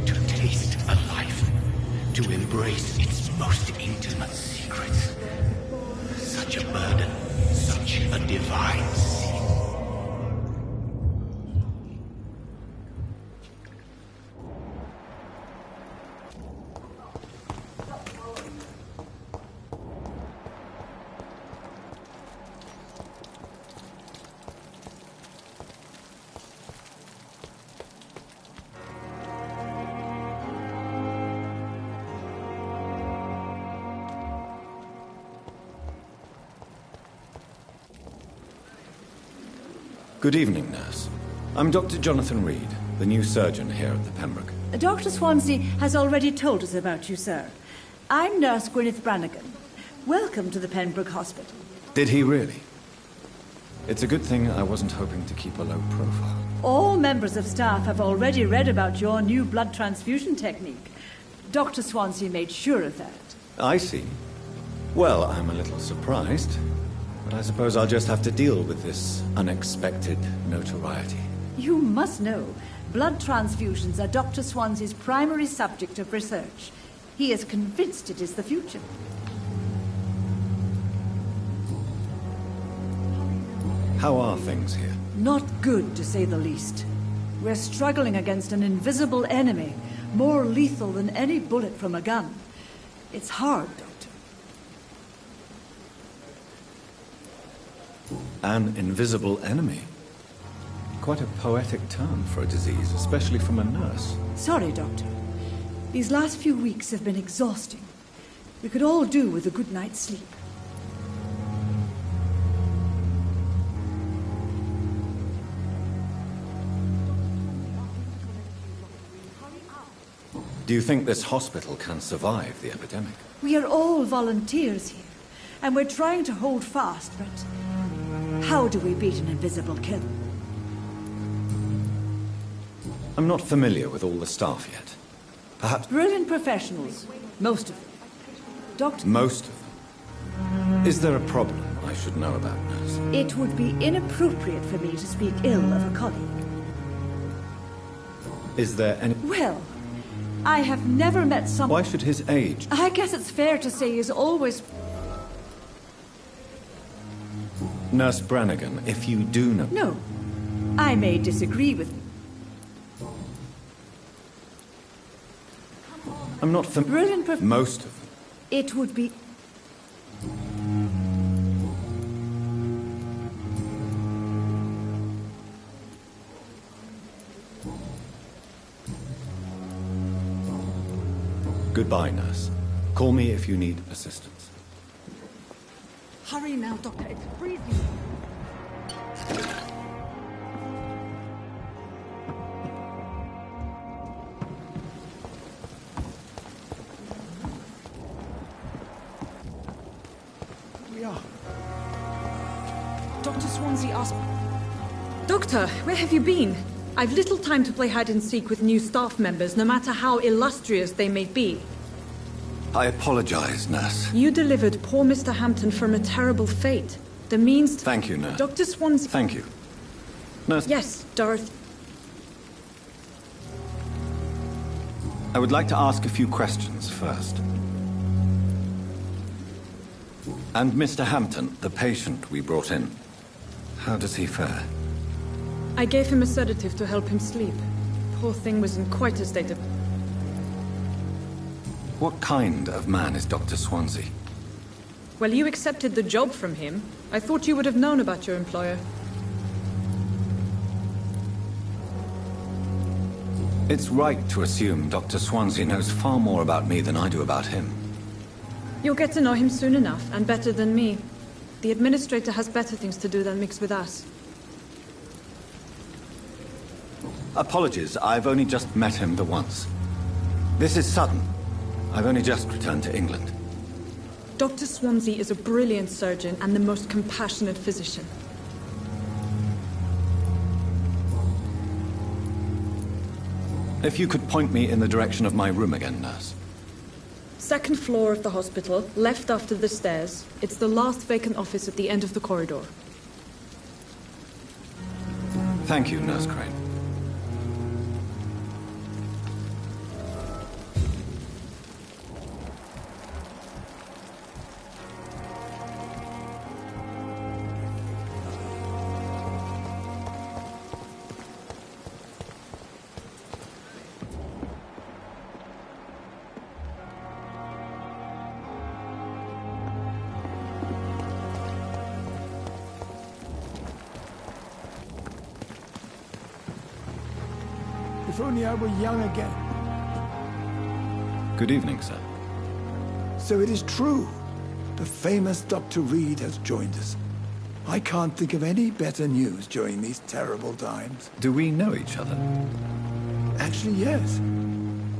To taste a life, to embrace its most intimate secrets. Such a burden, such a divine sin. Good evening, nurse. I'm Dr. Jonathan Reed, the new surgeon here at the Pembroke. Dr. Swansea has already told us about you, sir. I'm Nurse Gwyneth Brannigan. Welcome to the Pembroke Hospital. Did he really? It's a good thing I wasn't hoping to keep a low profile. All members of staff have already read about your new blood transfusion technique. Dr. Swansea made sure of that. I see. Well, I'm a little surprised, but I suppose I'll just have to deal with this unexpected notoriety. You must know, blood transfusions are Dr. Swansea's primary subject of research. He is convinced it is the future. How are things here? Not good, to say the least. We're struggling against an invisible enemy, more lethal than any bullet from a gun. It's hard, Doctor. An invisible enemy? Quite a poetic term for a disease, especially from a nurse. Sorry, Doctor. These last few weeks have been exhausting. We could all do with a good night's sleep. Do you think this hospital can survive the epidemic? We are all volunteers here, and we're trying to hold fast, but how do we beat an invisible killer? I'm not familiar with all the staff yet. Perhaps... Brilliant professionals, most of them. Doctor... Most of them? Is there a problem I should know about, nurse? It would be inappropriate for me to speak ill of a colleague. Is there any... Well, I have never met someone... Why should his age... I guess it's fair to say he's always... Nurse Brannigan, if you do know... No. I may disagree with you. I'm not Brilliant most of them. It would be... Goodbye, nurse. Call me if you need assistance. Hurry now, Doctor. It's freezing. We are. Dr. Swansea asked... Doctor, where have you been? I've little time to play hide and seek with new staff members, no matter how illustrious they may be. I apologize, nurse. You delivered poor Mr. Hampton from a terrible fate. The means... Thank you, nurse. Dr. Swansea... Thank you. Nurse... Yes, Dorothy. I would like to ask a few questions first. And Mr. Hampton, the patient we brought in, how does he fare? I gave him a sedative to help him sleep. Poor thing was in quite a state of... What kind of man is Dr. Swansea? Well, you accepted the job from him. I thought you would have known about your employer. It's right to assume Dr. Swansea knows far more about me than I do about him. You'll get to know him soon enough, and better than me. The administrator has better things to do than mix with us. Apologies, I've only just met him the once. This is sudden. I've only just returned to England. Dr. Swansea is a brilliant surgeon and the most compassionate physician. If you could point me in the direction of my room again, nurse. Second floor of the hospital, left after the stairs. It's the last vacant office at the end of the corridor. Thank you, Nurse Crane. If only I were young again. Good evening, sir. So it is true. The famous Dr. Reed has joined us. I can't think of any better news during these terrible times. Do we know each other? Actually, yes.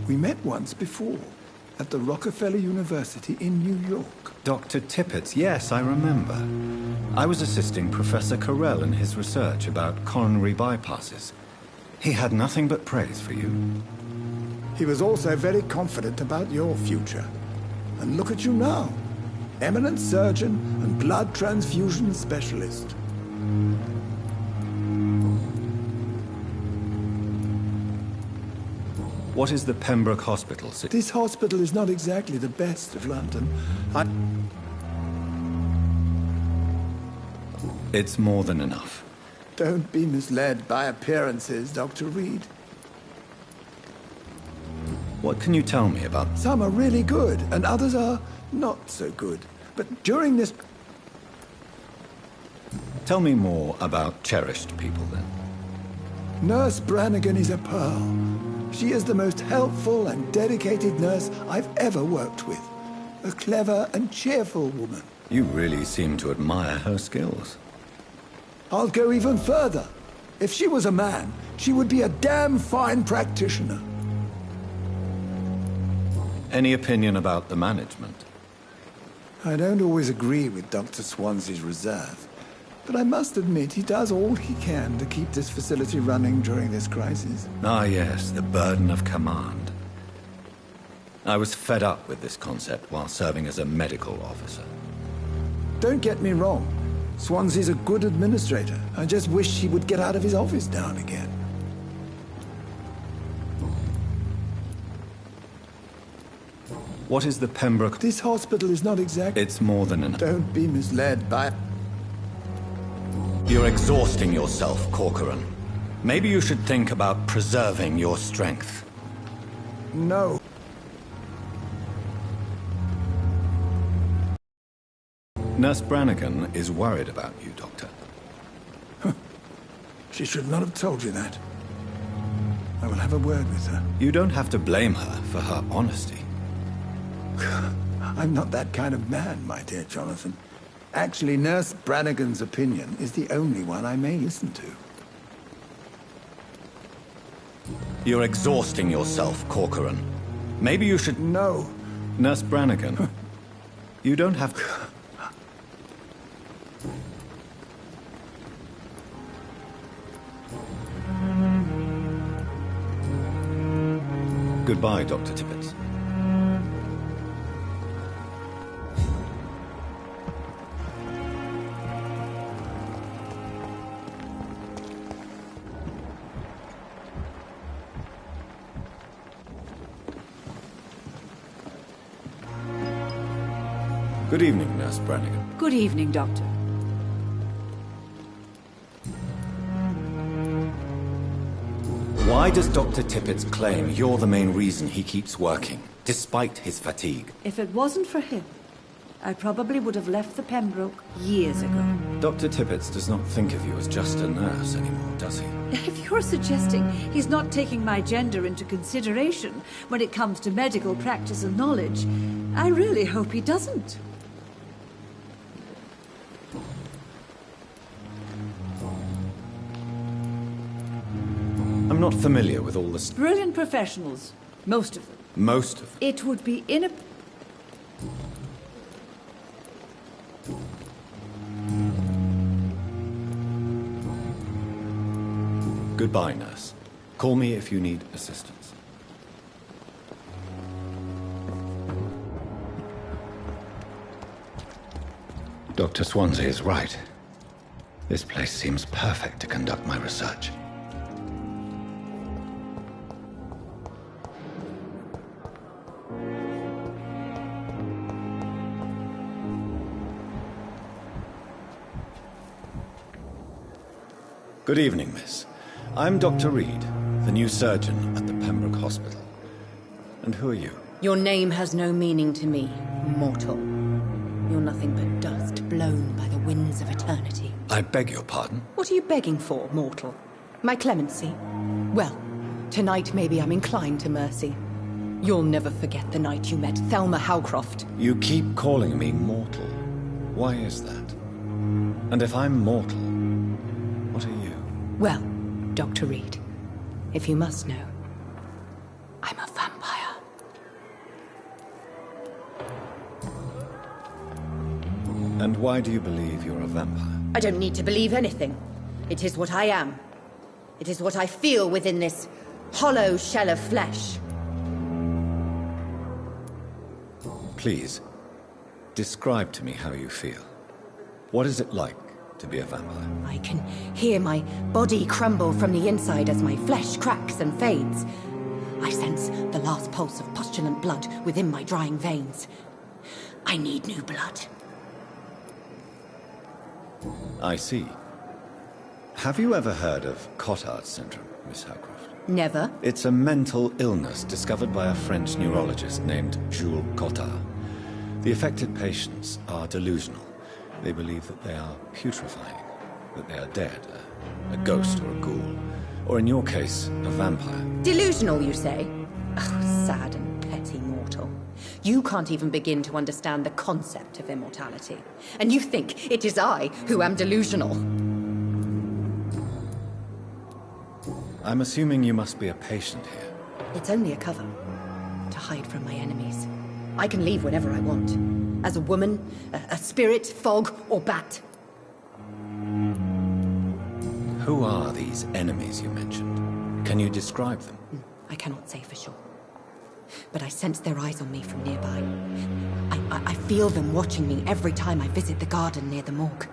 We met once before, at the Rockefeller University in New York. Dr. Tippett, yes, I remember. I was assisting Professor Carell in his research about coronary bypasses. He had nothing but praise for you. He was also very confident about your future. And look at you now. Eminent surgeon and blood transfusion specialist. What is the Pembroke Hospital? This hospital is not exactly the best of London. It's more than enough. Don't be misled by appearances, Dr. Reed. What can you tell me about... Some are really good, and others are not so good. But during this... Tell me more about cherished people, then. Nurse Brannigan is a pearl. She is the most helpful and dedicated nurse I've ever worked with. A clever and cheerful woman. You really seem to admire her skills. I'll go even further. If she was a man, she would be a damn fine practitioner. Any opinion about the management? I don't always agree with Dr. Swansea's reserve, but I must admit he does all he can to keep this facility running during this crisis. Ah, yes, the burden of command. I was fed up with this concept while serving as a medical officer. Don't get me wrong. Swansea's a good administrator. I just wish he would get out of his office now and again. What is the Pembroke... This hospital is not exactly... It's more than enough. Don't be misled by... You're exhausting yourself, Corcoran. Maybe you should think about preserving your strength. No. Nurse Brannigan is worried about you, Doctor. She should not have told you that. I will have a word with her. You don't have to blame her for her honesty. I'm not that kind of man, my dear Jonathan. Actually, Nurse Brannigan's opinion is the only one I may listen to. You're exhausting yourself, Corcoran. Maybe you should... No. Nurse Brannigan, you don't have to... Goodbye, Dr. Tippett. Good evening, Nurse Brannigan. Good evening, Doctor. Why does Dr. Tippett's claim you're the main reason he keeps working, despite his fatigue? If it wasn't for him, I probably would have left the Pembroke years ago. Dr. Tippett does not think of you as just a nurse anymore, does he? If you're suggesting he's not taking my gender into consideration when it comes to medical practice and knowledge, I really hope he doesn't. I'm not familiar with all the... Brilliant professionals. Most of them. Most of them? It would be in. Goodbye, nurse. Call me if you need assistance. Dr. Swansea is right. This place seems perfect to conduct my research. Good evening, miss. I'm Dr. Reed, the new surgeon at the Pembroke Hospital. And who are you? Your name has no meaning to me, mortal. You're nothing but dust blown by the winds of eternity. I beg your pardon? What are you begging for, mortal? My clemency? Well, tonight maybe I'm inclined to mercy. You'll never forget the night you met Thelma Howcroft. You keep calling me mortal. Why is that? And if I'm mortal, what are you? Well, Dr. Reed, if you must know, I'm a vampire. And why do you believe you're a vampire? I don't need to believe anything. It is what I am. It is what I feel within this hollow shell of flesh. Please, describe to me how you feel. What is it like to be a vampire? I can hear my body crumble from the inside as my flesh cracks and fades. I sense the last pulse of postulant blood within my drying veins. I need new blood. I see. Have you ever heard of Cotard syndrome, Miss Howcroft? Never. It's a mental illness discovered by a French neurologist named Jules Cotard. The affected patients are delusional. They believe that they are putrefying, that they are dead, a ghost or a ghoul, or in your case, a vampire. Delusional, you say? Oh, sad and petty mortal. You can't even begin to understand the concept of immortality. And you think it is I who am delusional. I'm assuming you must be a patient here. It's only a cover. To hide from my enemies. I can leave whenever I want. As a woman, a spirit, fog, or bat. Who are these enemies you mentioned? Can you describe them? I cannot say for sure. But I sense their eyes on me from nearby. I feel them watching me every time I visit the garden near the morgue.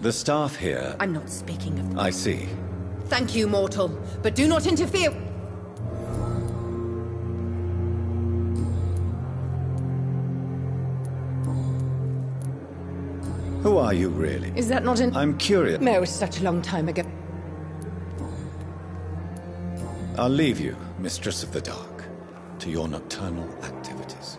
The staff here... I'm not speaking of... I see. Thank you, mortal, but do not interfere... Who are you, really? Is that not an... I'm curious. No, it was such a long time ago. I'll leave you, Mistress of the Dark, to your nocturnal activities.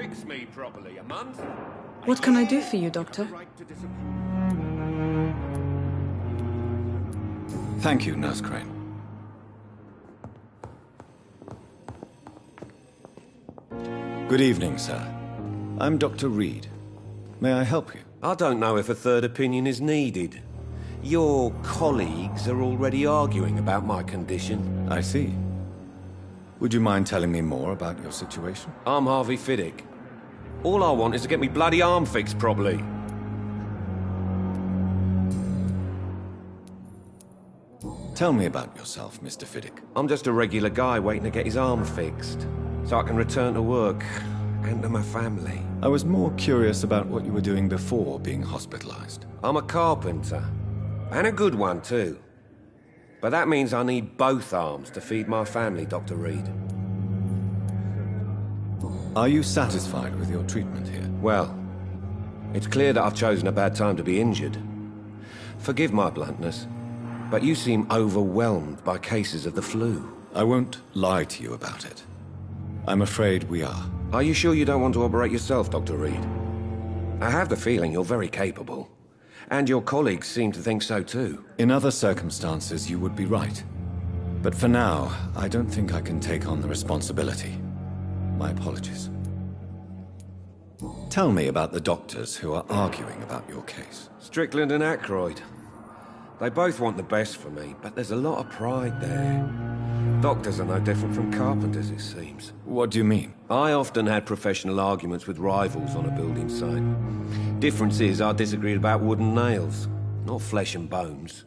fix me properly? A month? What can I do for you, Doctor? Thank you, Nurse Crane. Good evening, sir. I'm Dr. Reed. May I help you? I don't know if a third opinion is needed. Your colleagues are already arguing about my condition. I see. Would you mind telling me more about your situation? I'm Harvey Fiddick. All I want is to get me bloody arm fixed properly. Tell me about yourself, Mr. Fiddick. I'm just a regular guy waiting to get his arm fixed, so I can return to work and to my family. I was more curious about what you were doing before being hospitalized. I'm a carpenter, and a good one too. But that means I need both arms to feed my family, Dr. Reed. Are you satisfied with your treatment here? Well, it's clear that I've chosen a bad time to be injured. Forgive my bluntness, but you seem overwhelmed by cases of the flu. I won't lie to you about it. I'm afraid we are. Are you sure you don't want to operate yourself, Dr. Reed? I have the feeling you're very capable. And your colleagues seem to think so too. In other circumstances, you would be right. But for now, I don't think I can take on the responsibility. My apologies. Tell me about the doctors who are arguing about your case. Strickland and Aykroyd. They both want the best for me, but there's a lot of pride there. Doctors are no different from carpenters, it seems. What do you mean? I often had professional arguments with rivals on a building site. Difference is, I disagreed about wood and nails, not flesh and bones.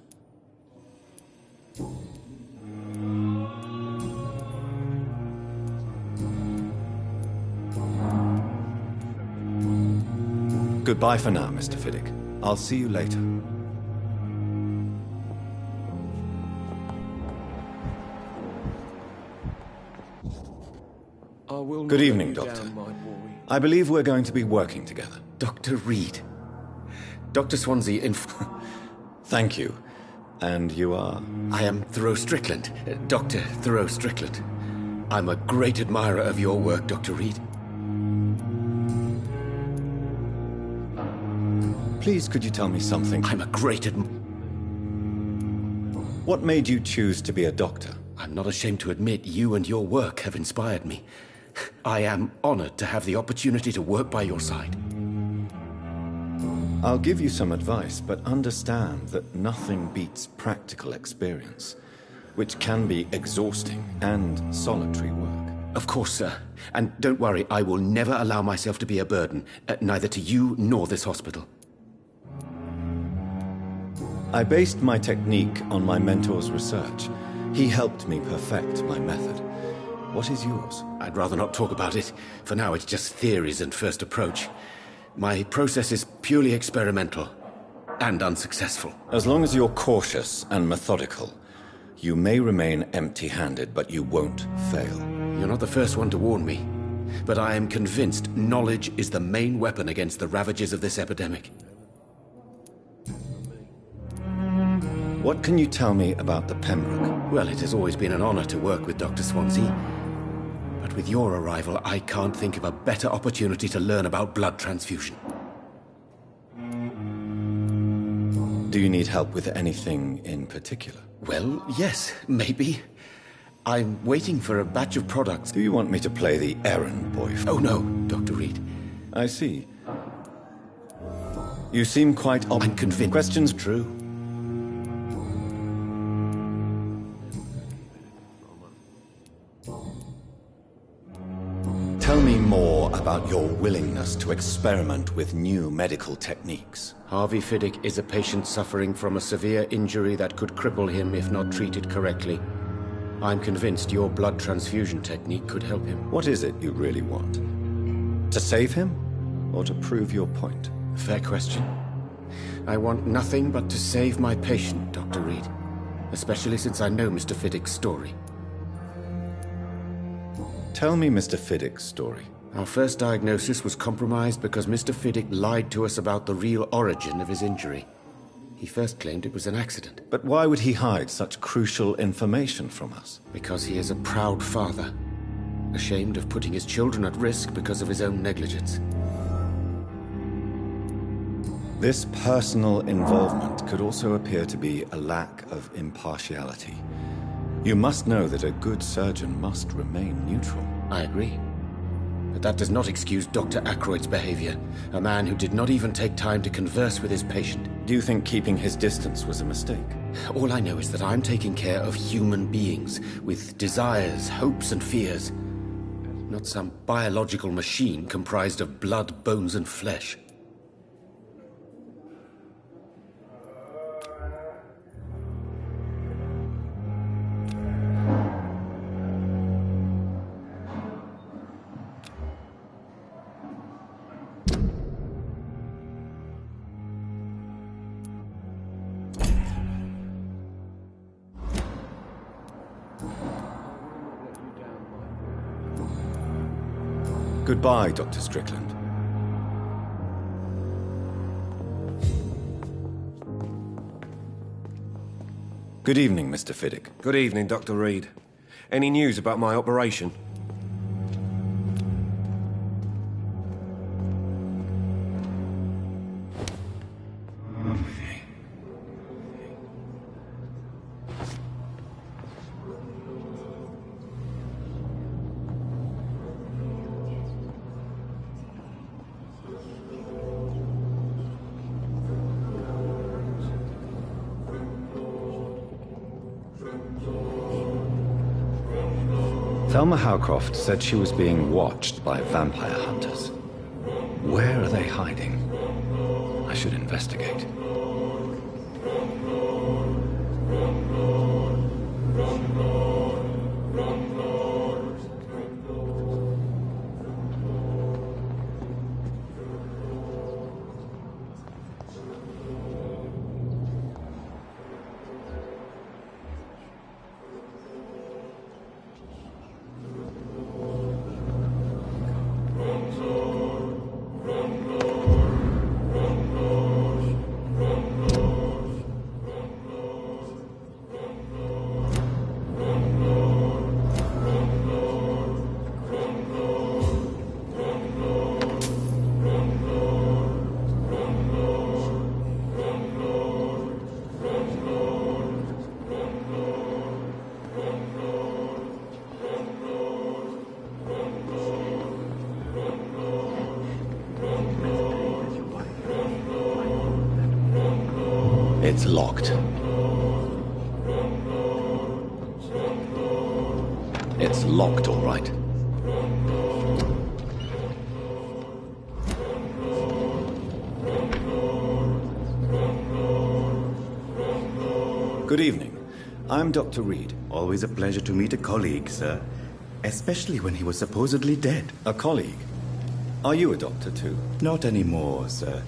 Goodbye for now, Mr. Fiddick. I'll see you later. Good evening, Doctor. I believe we're going to be working together. Dr. Reed. Dr. Swansea Thank you. And you are? I am Thoreau Strickland. Dr. Thoreau Strickland. I'm a great admirer of your work, Dr. Reed. Please, could you tell me something? I'm a great What made you choose to be a doctor? I'm not ashamed to admit you and your work have inspired me. I am honored to have the opportunity to work by your side. I'll give you some advice, but understand that nothing beats practical experience, which can be exhausting and solitary work. Of course, sir. And don't worry, I will never allow myself to be a burden, neither to you nor this hospital. I based my technique on my mentor's research. He helped me perfect my method. What is yours? I'd rather not talk about it. For now, it's just theories and first approach. My process is purely experimental and unsuccessful. As long as you're cautious and methodical, you may remain empty-handed, but you won't fail. You're not the first one to warn me, but I am convinced knowledge is the main weapon against the ravages of this epidemic. What can you tell me about the Pembroke? Well, it has always been an honor to work with Dr. Swansea. But with your arrival, I can't think of a better opportunity to learn about blood transfusion. Do you need help with anything in particular? Well, yes, maybe. I'm waiting for a batch of products. Do you want me to play the errand boy? Oh, no, Dr. Reed. I see. You seem quite I'm convinced. Questions? True. Tell me more about your willingness to experiment with new medical techniques. Harvey Fiddick is a patient suffering from a severe injury that could cripple him if not treated correctly. I'm convinced your blood transfusion technique could help him. What is it you really want? To save him, or to prove your point? Fair question. I want nothing but to save my patient, Dr. Reed. Especially since I know Mr. Fiddick's story. Tell me Mr. Fiddick's story. Our first diagnosis was compromised because Mr. Fiddick lied to us about the real origin of his injury. He first claimed it was an accident. But why would he hide such crucial information from us? Because he is a proud father. ashamed of putting his children at risk because of his own negligence. This personal involvement could also appear to be a lack of impartiality. You must know that a good surgeon must remain neutral. I agree. But that does not excuse Dr. Ackroyd's behavior, a man who did not even take time to converse with his patient. Do you think keeping his distance was a mistake? All I know is that I'm taking care of human beings, with desires, hopes and fears. Not some biological machine comprised of blood, bones and flesh. Goodbye, Dr. Strickland. Good evening, Mr. Fiddick. Good evening, Dr. Reed. Any news about my operation? Thelma Howcroft said she was being watched by vampire hunters. Where are they hiding? I should investigate. It's locked. It's locked, all right. Good evening. I'm Dr. Reed. Always a pleasure to meet a colleague, sir. Especially when he was supposedly dead. A colleague? Are you a doctor too? Not anymore, sir.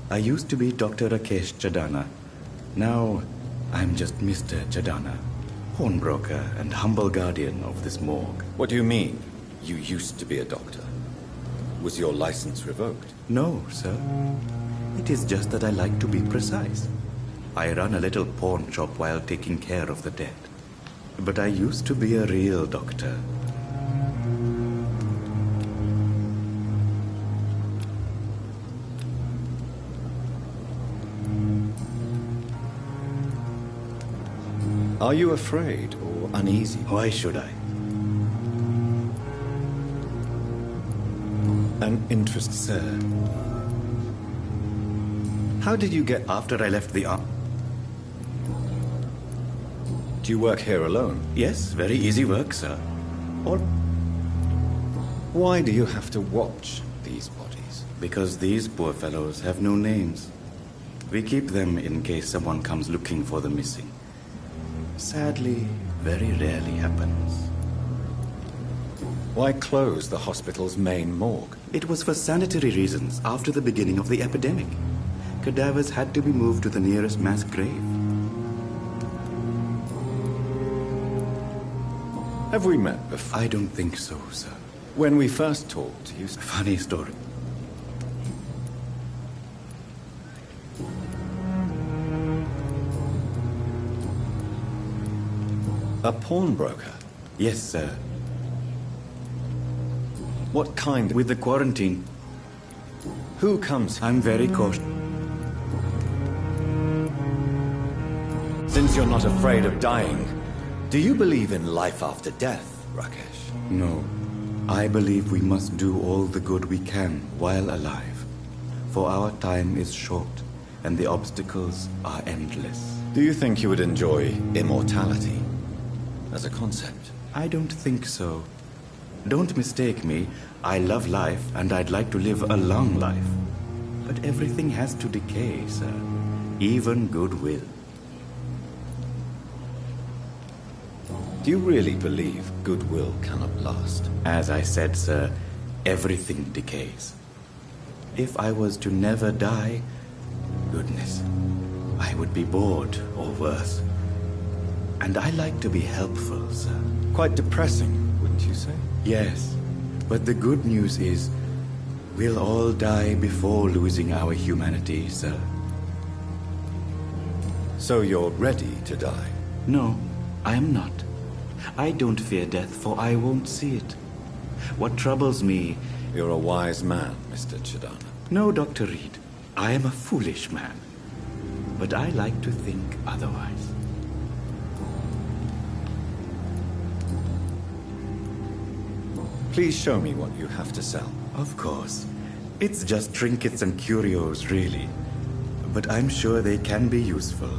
I used to be Dr. Rakesh Chadana. Now, I'm just Mr. Chadana, pawnbroker and humble guardian of this morgue. What do you mean, you used to be a doctor? Was your license revoked? No, sir. It is just that I like to be precise. I run a little pawn shop while taking care of the dead. But I used to be a real doctor. Are you afraid or uneasy? Why should I? An interest, sir. How did you get after I left the army? Do you work here alone? Yes, very easy work, sir. Or why do you have to watch these bodies? Because these poor fellows have no names. We keep them in case someone comes looking for the missing. Sadly, very rarely happens. Why close the hospital's main morgue? It was for sanitary reasons after the beginning of the epidemic. Cadavers had to be moved to the nearest mass grave. Have we met before? I don't think so, sir. When we first talked, you... Funny story. A pawnbroker? Yes, sir. What kind? With the quarantine. Who comes? I'm very cautious. Since you're not afraid of dying, do you believe in life after death, Rakesh? No. I believe we must do all the good we can while alive. For our time is short, and the obstacles are endless. Do you think you would enjoy immortality as a concept? I don't think so. Don't mistake me. I love life, and I'd like to live a long life. But everything has to decay, sir. Even goodwill. Do you really believe goodwill cannot last? As I said, sir, everything decays. If I was to never die, goodness, I would be bored or worse. And I like to be helpful, sir. Quite depressing, wouldn't you say? Yes, but the good news is, we'll all die before losing our humanity, sir. So you're ready to die? No, I am not. I don't fear death, for I won't see it. What troubles me... You're a wise man, Mr. Chidana. No, Dr. Reed. I am a foolish man. But I like to think otherwise. Please show me what you have to sell. Of course. It's just trinkets and curios, really. But I'm sure they can be useful.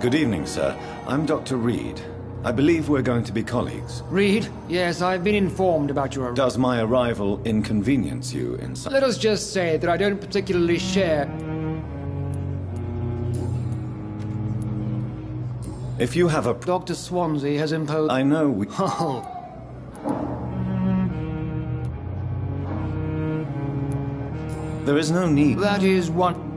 Good evening, sir. I'm Dr. Reed. I believe we're going to be colleagues. Reed? Yes, I've been informed about your... Does my arrival inconvenience you in some... Let us just say that I don't particularly share... If you have a... Dr. Swansea has imposed... I know we... Oh. There is no need... That is one...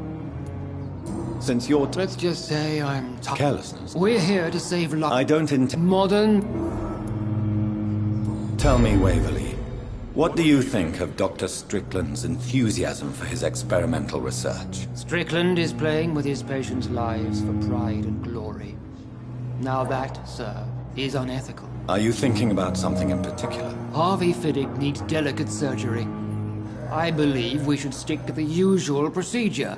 Since you're... Let's just say I'm... Carelessness. We're here to save lives. I don't intend... Modern... Tell me, Waverley, what do you think of Dr. Strickland's enthusiasm for his experimental research? Strickland is playing with his patients' lives for pride and glory. Now that, sir, is unethical. Are you thinking about something in particular? Harvey Fiddick needs delicate surgery. I believe we should stick to the usual procedure.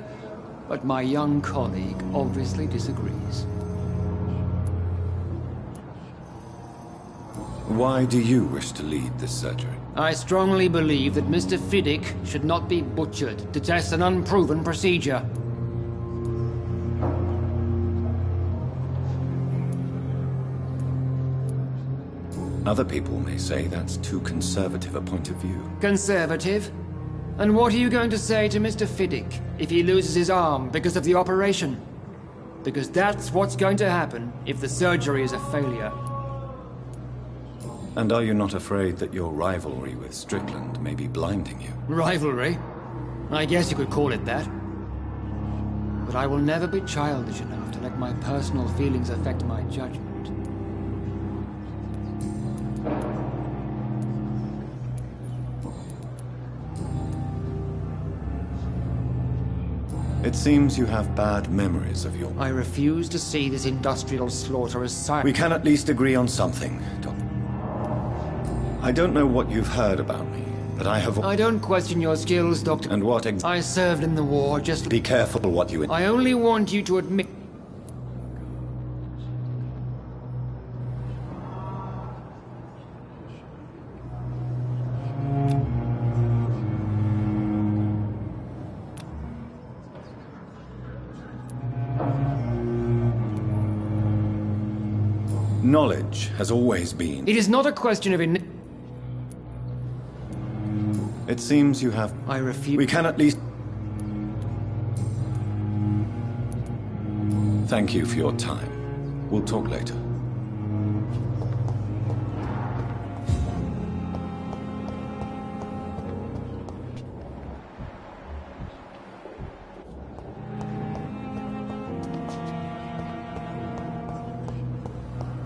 But my young colleague obviously disagrees. Why do you wish to lead this surgery? I strongly believe that Mr. Fiddick should not be butchered to test an unproven procedure. Other people may say that's too conservative a point of view. Conservative? And what are you going to say to Mr. Fiddick if he loses his arm because of the operation? Because that's what's going to happen if the surgery is a failure. And are you not afraid that your rivalry with Strickland may be blinding you? Rivalry? I guess you could call it that. But I will never be childish enough to let my personal feelings affect my judgment. It seems you have bad memories of your... I refuse to see this industrial slaughter as silent. We can at least agree on something, Doctor. I don't know what you've heard about me, but I have... I don't question your skills, Doctor. And what I served in the war, just... Be careful what you... I only want you to admit... Knowledge has always been... It is not a question of... It seems you have... I refuse... We can at least... Thank you for your time. We'll talk later.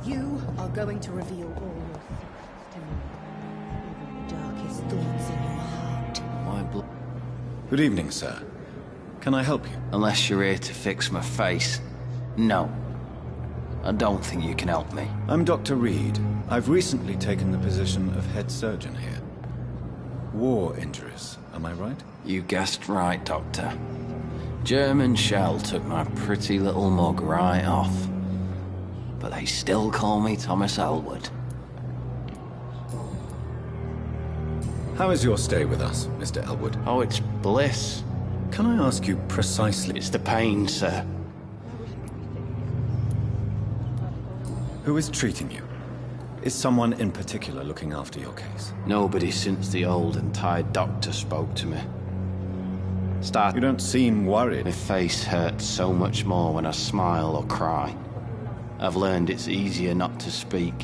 You are going to reveal all your secrets to me. Even the darkest thoughts in your heart. Good evening, sir. Can I help you? Unless you're here to fix my face. No. I don't think you can help me. I'm Dr. Reed. I've recently taken the position of head surgeon here. War injuries, am I right? You guessed right, Doctor. German shell took my pretty little mug right off. But they still call me Thomas Elwood. How is your stay with us, Mr. Elwood? Oh, it's bliss. Can I ask you precisely? It's the pain, sir. Who is treating you? Is someone in particular looking after your case? Nobody since the old and tired doctor spoke to me. You don't seem worried. My face hurts so much more when I smile or cry. I've learned it's easier not to speak.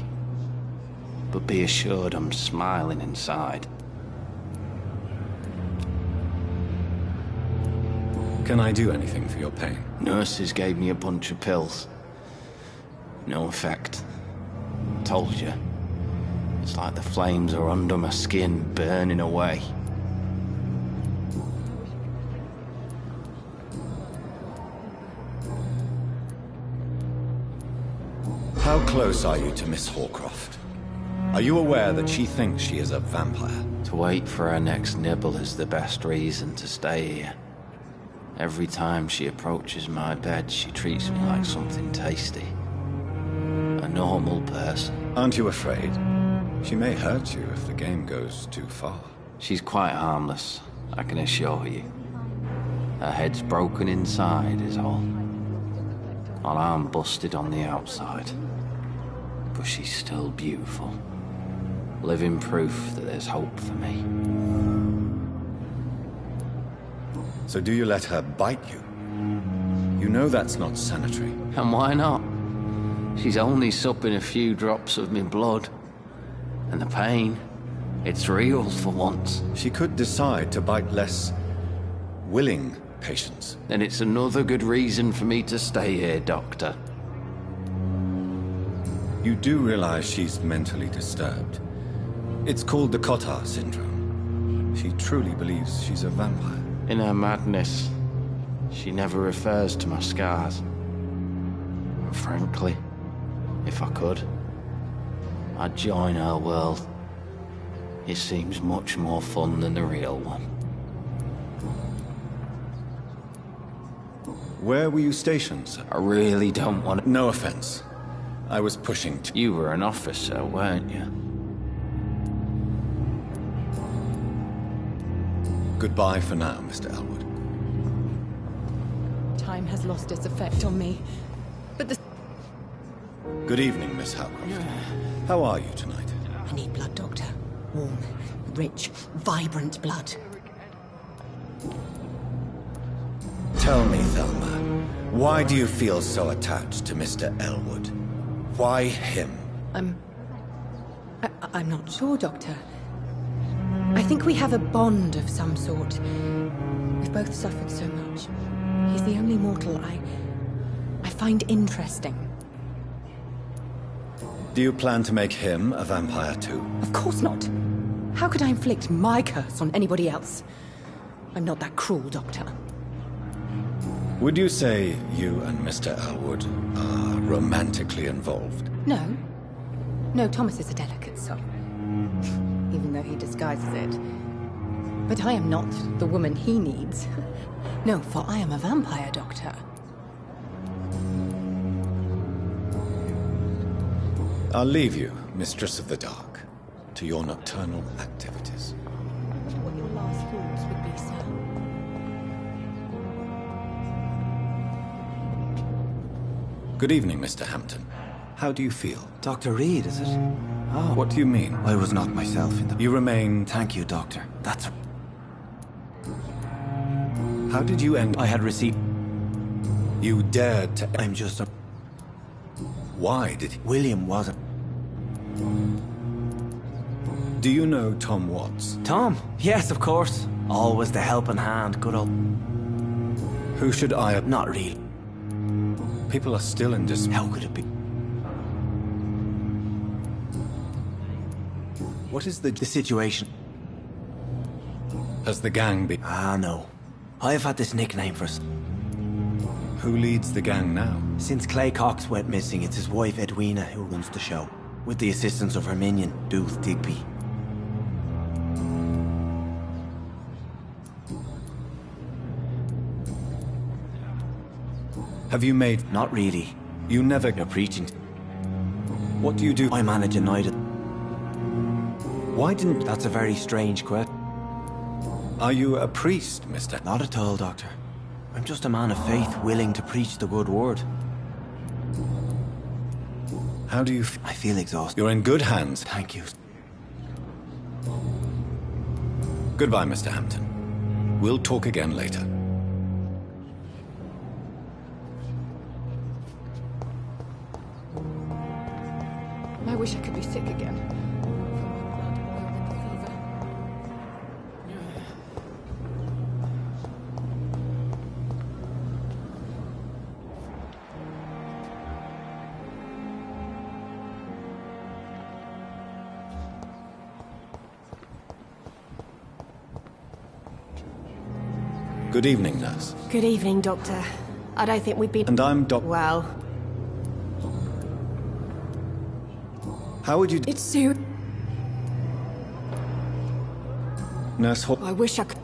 But be assured I'm smiling inside. Can I do anything for your pain? Nurses gave me a bunch of pills. No effect. Told you. It's like the flames are under my skin, burning away. How close are you to Miss Horcroft? Are you aware that she thinks she is a vampire? To wait for her next nibble is the best reason to stay here. Every time she approaches my bed, she treats me like something tasty. A normal person. Aren't you afraid? She may hurt you if the game goes too far. She's quite harmless, I can assure you. Her head's broken inside is all. Her arm busted on the outside. But she's still beautiful. Living proof that there's hope for me. So do you let her bite you? You know that's not sanitary. And why not? She's only supping a few drops of me blood. And the pain, it's real for once. She could decide to bite less willing patients. Then it's another good reason for me to stay here, Doctor. You do realize she's mentally disturbed. It's called the Cotard syndrome. She truly believes she's a vampire. In her madness, she never refers to my scars. And frankly, if I could, I'd join her world. It seems much more fun than the real one. Where were you stationed, sir? I really don't want to... No offense. I was pushing to... You were an officer, weren't you? Goodbye for now, Mr. Elwood. Time has lost its effect on me. But the... Good evening, Miss Howcroft. How are you tonight? I need blood, Doctor. Warm, rich, vibrant blood. Tell me, Thelma, why do you feel so attached to Mr. Elwood? Why him? I'm not sure, Doctor. I think we have a bond of some sort. We've both suffered so much. He's the only mortal I find interesting. Do you plan to make him a vampire too? Of course not. How could I inflict my curse on anybody else? I'm not that cruel, Doctor. Would you say you and Mr. Elwood are romantically involved? No. No, Thomas is a delicate soul. Even though he disguises it. But I am not the woman he needs. No, for I am a vampire, Doctor. I'll leave you, Mistress of the Dark, to your nocturnal activities. What your last thoughts would be, sir. Good evening, Mr. Hampton. How do you feel? Dr. Reed, is it? Oh. What do you mean? I was not myself in the... You remain... Thank you, Doctor. That's... How did you end... I had received... You dared to... I'm just a... Why did he... William wasn't... Do you know Tom Watts? Tom? Yes, of course. Always the helping hand, good old... Who should I... Not really. People are still in dispute. How could it be? What is the situation? Has the gang been... Ah, no. I have had this nickname for... Who leads the gang now? Since Clay Cox went missing, it's his wife Edwina who runs the show, with the assistance of her minion, Dooth Digby. Have you made... Not really. You never... You're preaching. What do you do? I manage a night at... Why didn't... That's a very strange question. Are you a priest, Mr.? Not at all, Doctor. I'm just a man of faith, willing to preach the good word. How do you... I feel exhausted. You're in good hands. Thank you. Goodbye, Mr. Hampton. We'll talk again later. I wish I could be sick again. Good evening, nurse. Good evening, Doctor. I don't think we'd be... And I'm Well... How would you... It's Sue. Nurse Hall... I wish I could...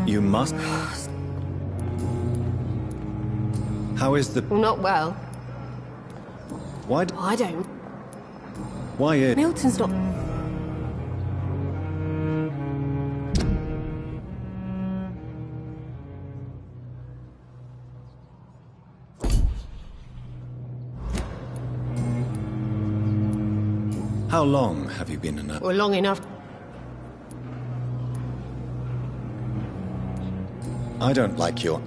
You must... How is the... Not well. Why I don't... Why is... Milton's not... How long have you been a nurse? Well, long enough. I don't like your...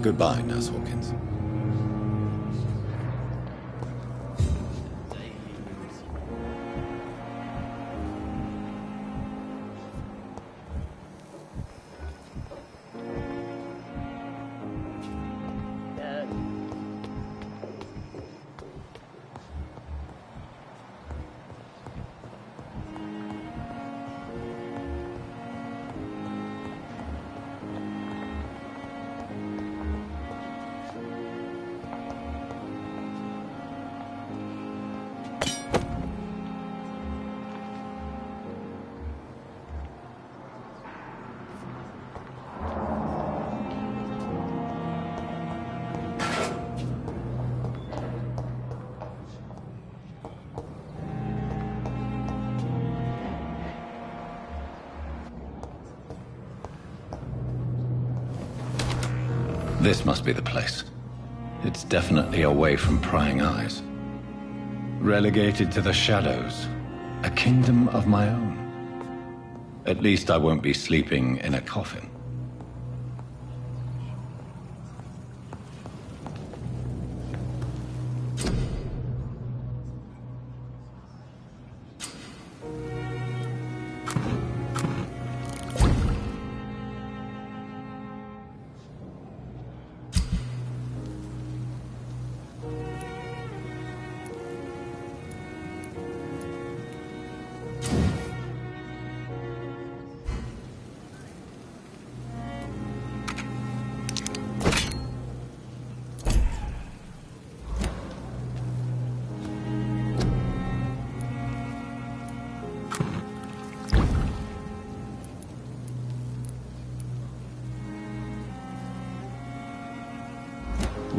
Goodbye, Nurse Hawkins. This must be the place. It's definitely away from prying eyes. Relegated to the shadows. A kingdom of my own. At least I won't be sleeping in a coffin.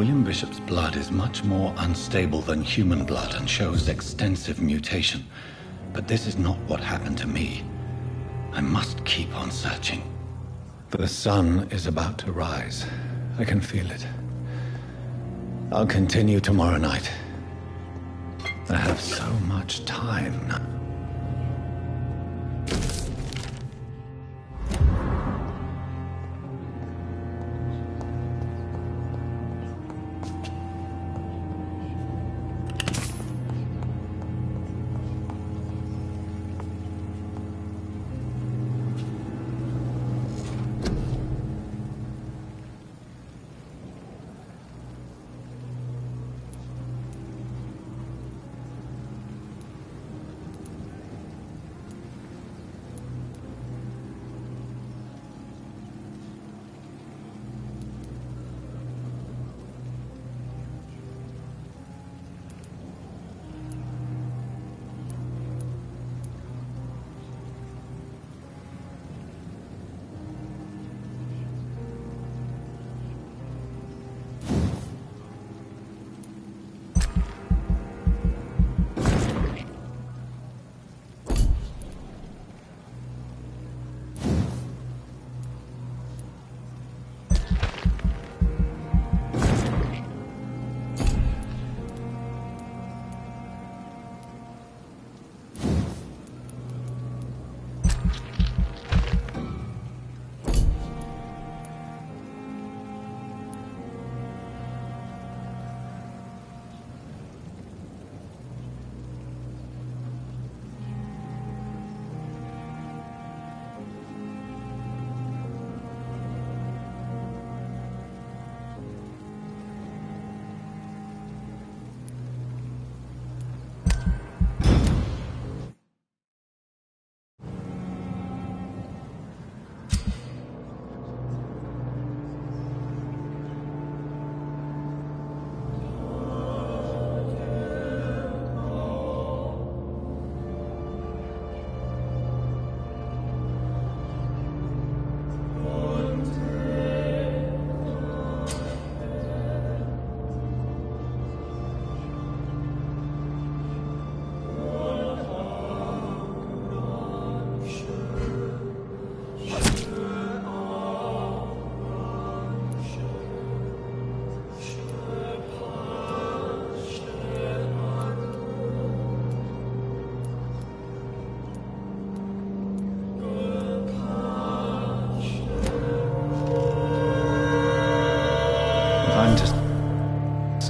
William Bishop's blood is much more unstable than human blood and shows extensive mutation. But this is not what happened to me. I must keep on searching. The sun is about to rise. I can feel it. I'll continue tomorrow night. I have so much time now.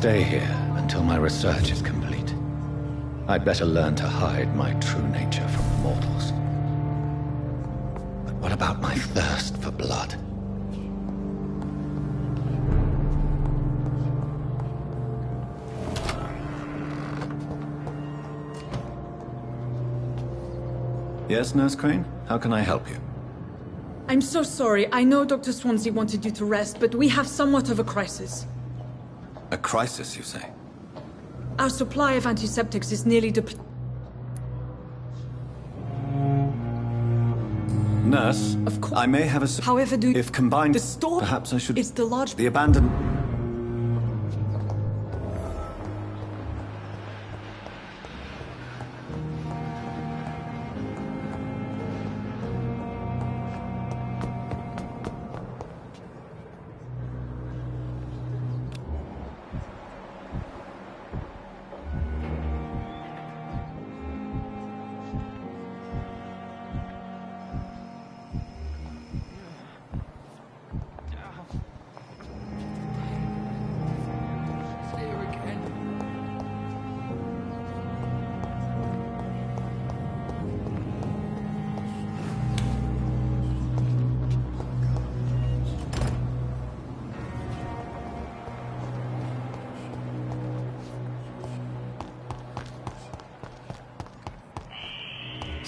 Stay here until my research is complete. I'd better learn to hide my true nature from mortals. But what about my thirst for blood? Yes, Nurse Crane? How can I help you? I'm so sorry. I know Dr. Swansea wanted you to rest, but we have somewhat of a crisis. A crisis, you say? Our supply of antiseptics is nearly depleted. Nurse, of course. I may have a... However, if combined... The store... Perhaps I should... It's the large... The abandoned...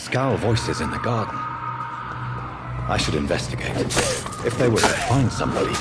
Scowl voices in the garden. I should investigate. If they were to find somebody...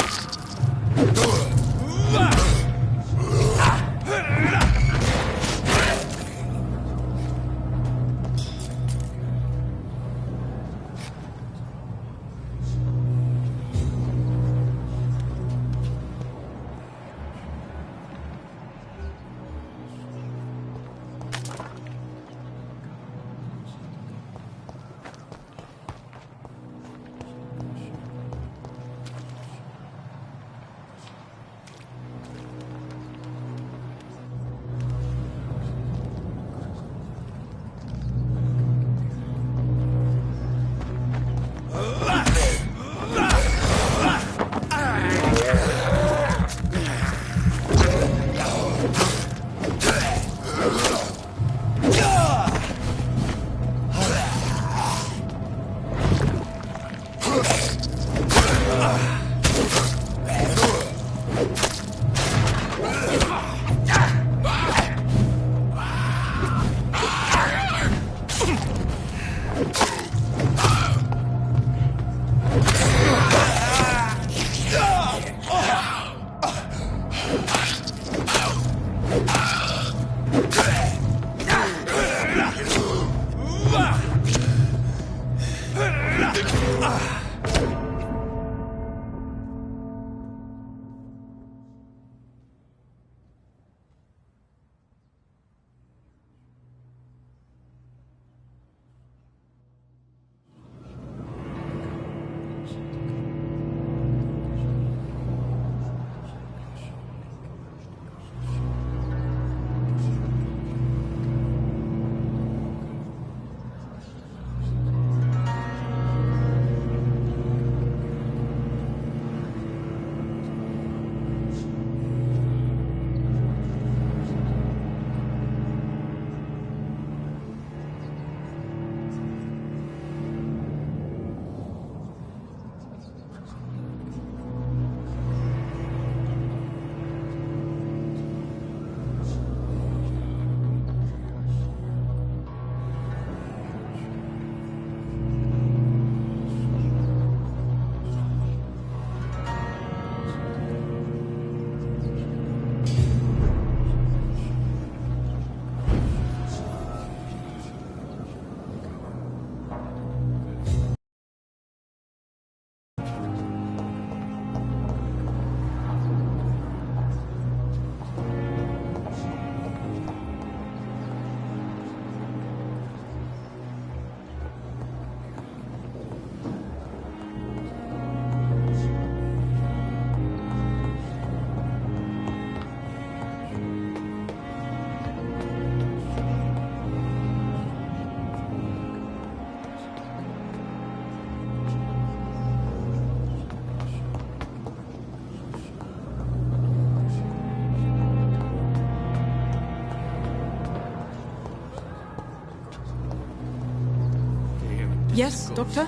Yes, Doctor?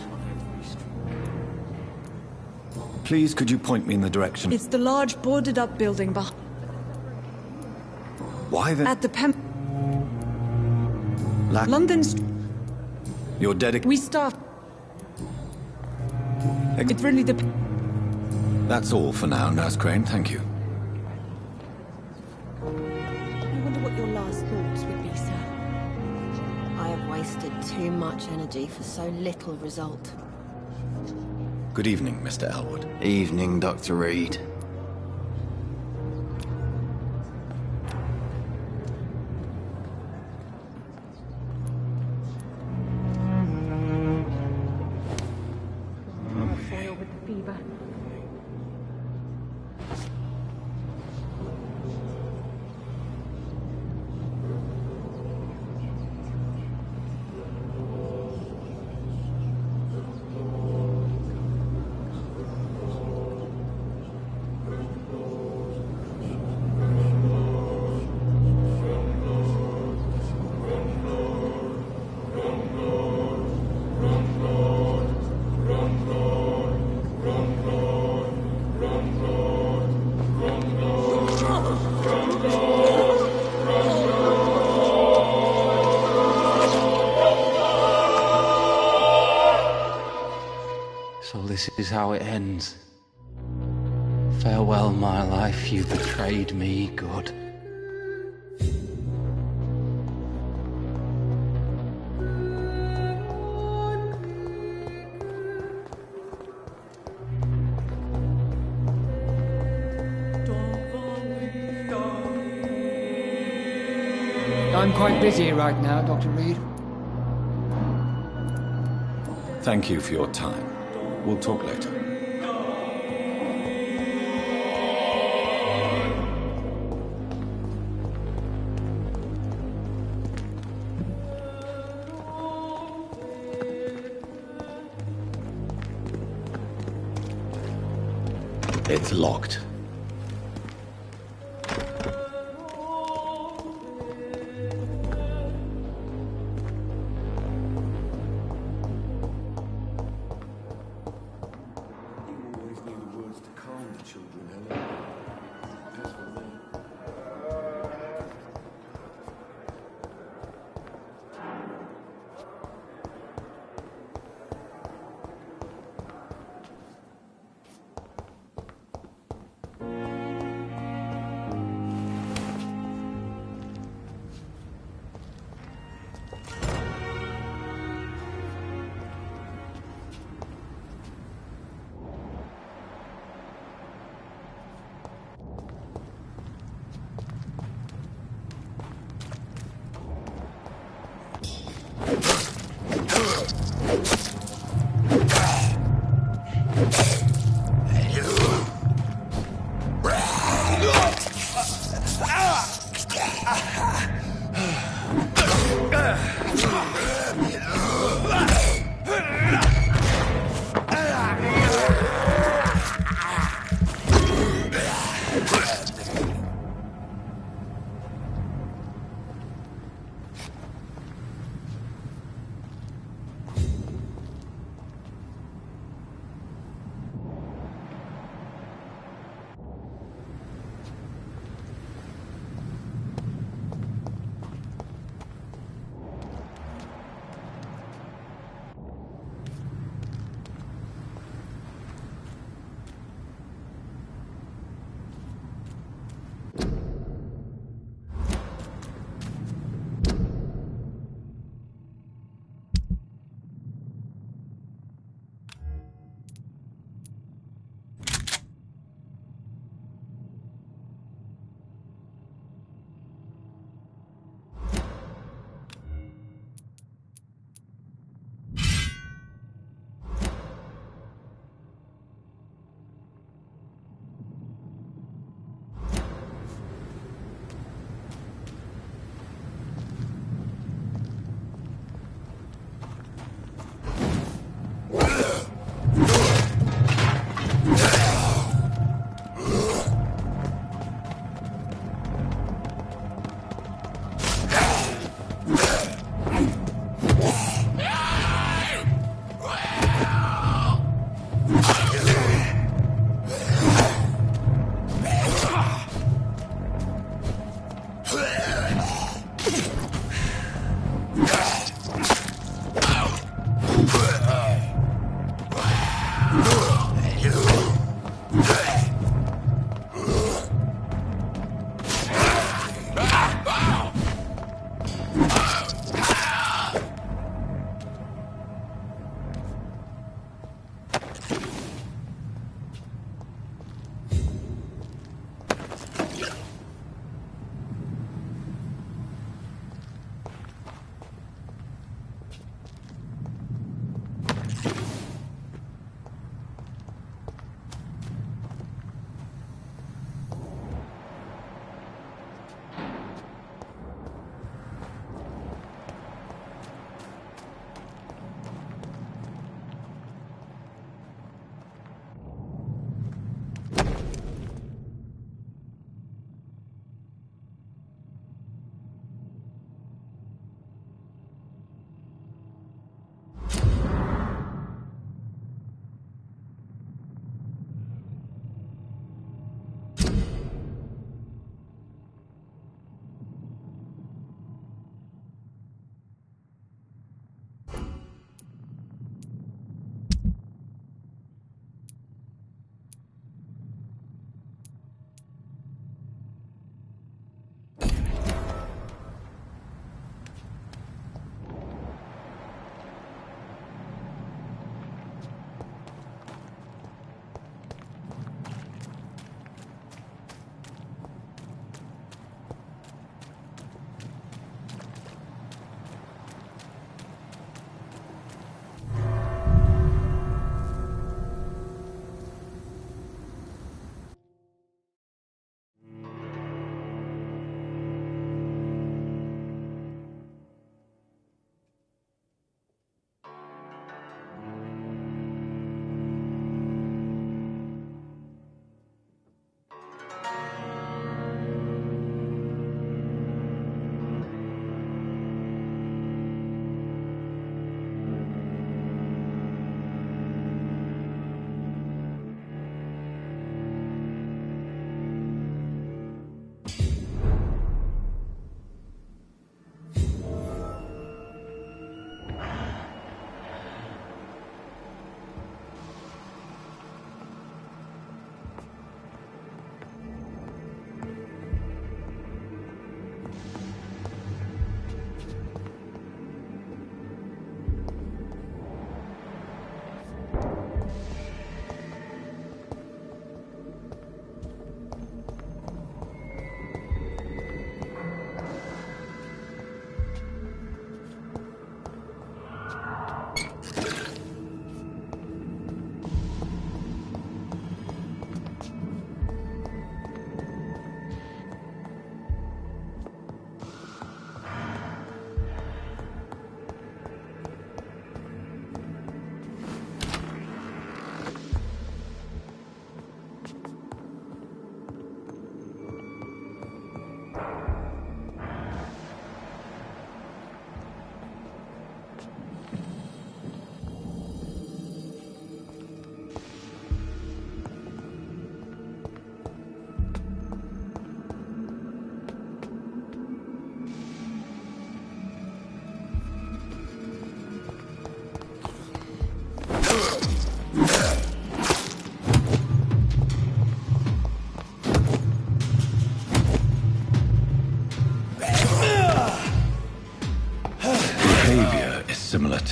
Please, could you point me in the direction? It's the large boarded-up building behind... Why the... At the Pem... London's... You're dedicated... We staff... It really depends... That's all for now, Nurse Crane. Thank you. I wonder what your last thoughts would be, sir. I have wasted too much energy for so little result. Good evening, Mr. Elwood. Evening, Dr. Reed. Foil with the fever. this is how it ends. Farewell, my life, you betrayed me, good. I'm quite busy right now, Dr. Reed. Thank you for your time. We'll talk later. It's locked.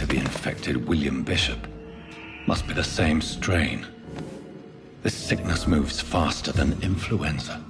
to the infected William Bishop. Must be the same strain. This sickness moves faster than influenza.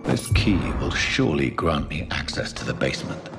This key will surely grant me access to the basement.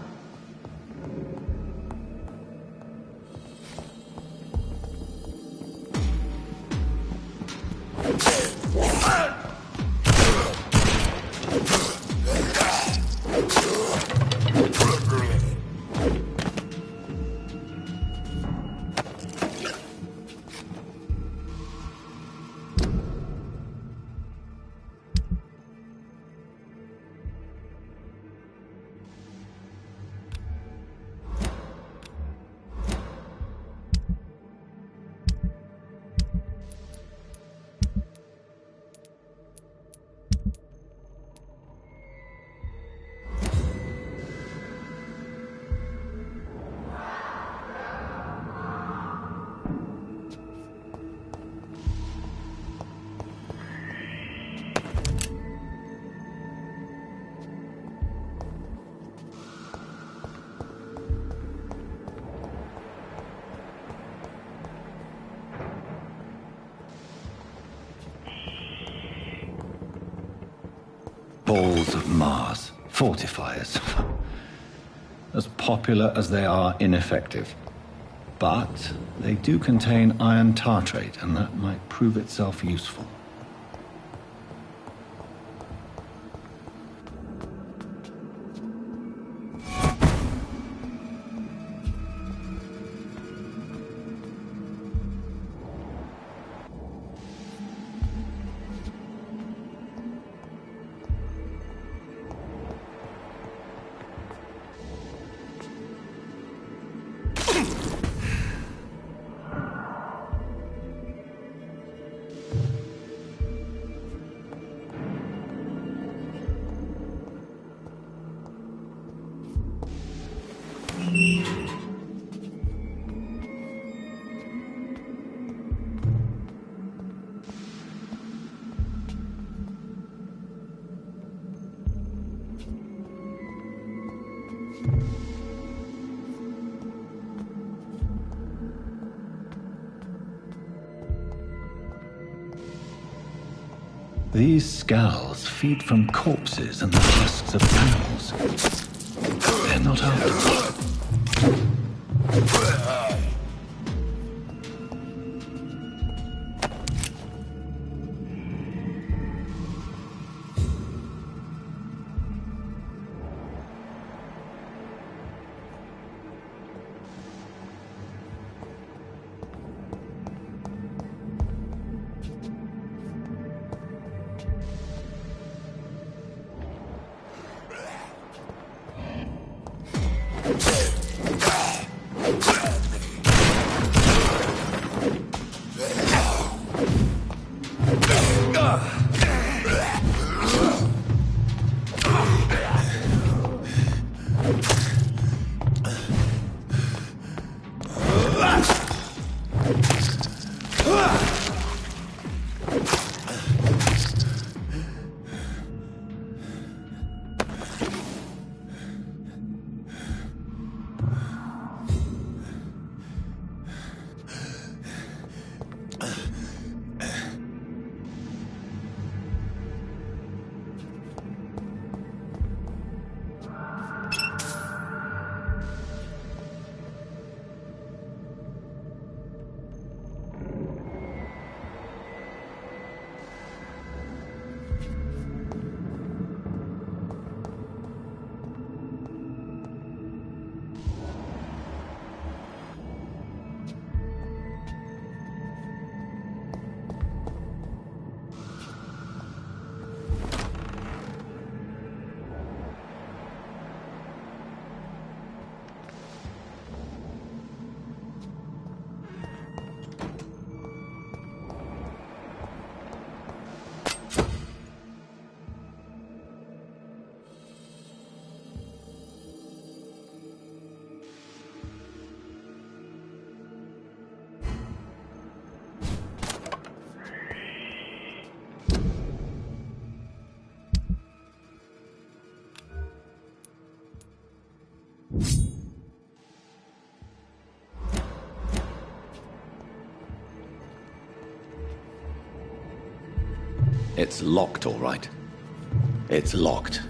Balls of Mars, fortifiers. As popular as they are ineffective. But they do contain iron tartrate, and that might prove itself useful. These scowls feed from corpses and the husks of animals. They're not after. It's locked, all right. It's locked.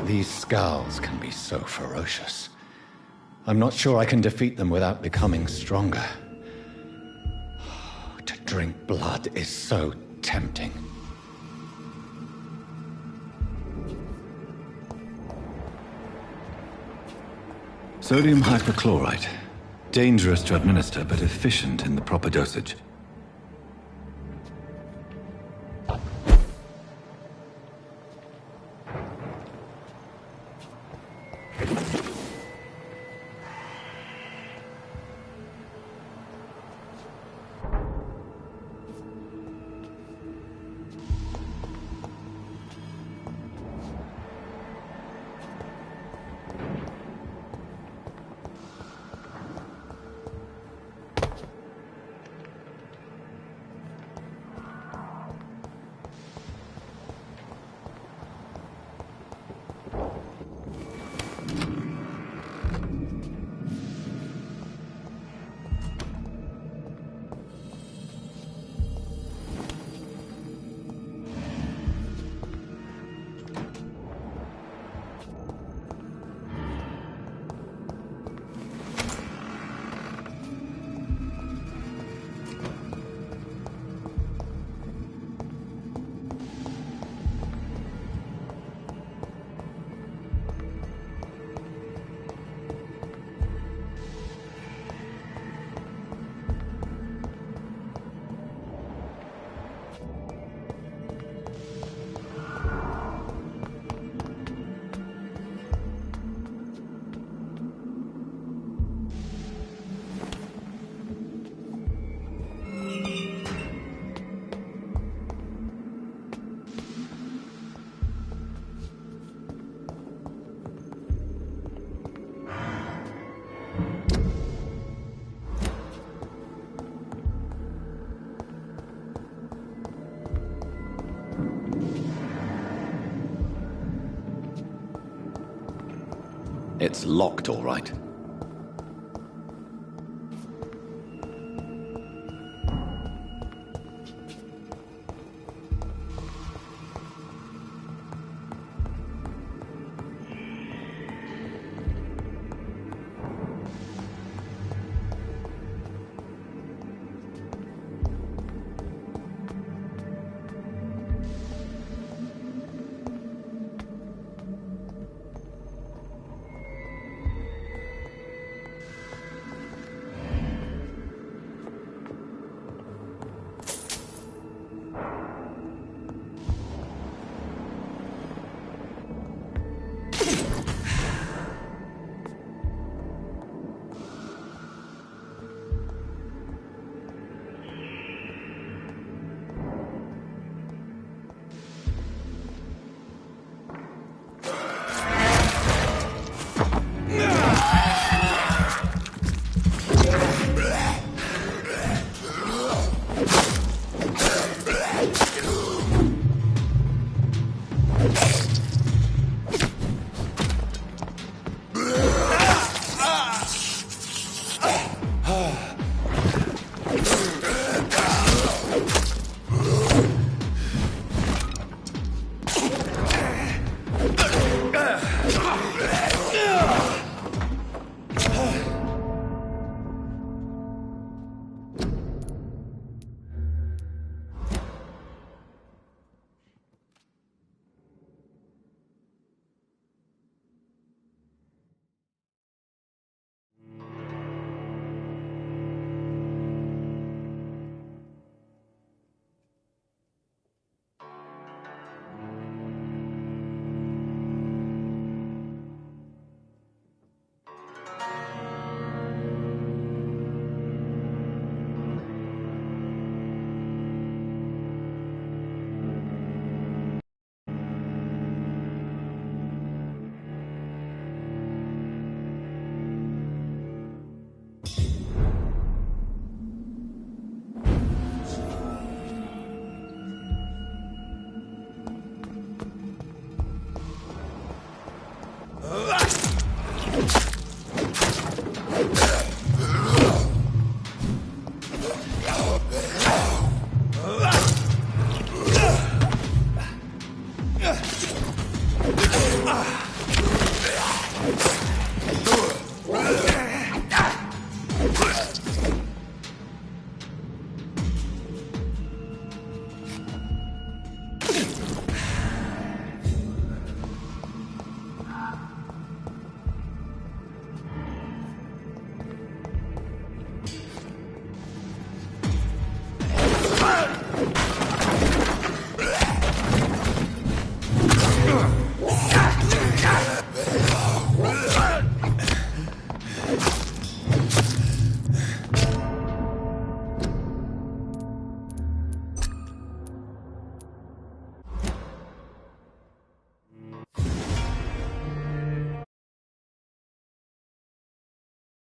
These scowls can be so ferocious. I'm not sure I can defeat them without becoming stronger. To drink blood is so tempting. Sodium hypochlorite. Dangerous to administer, but efficient in the proper dosage. It's locked, all right.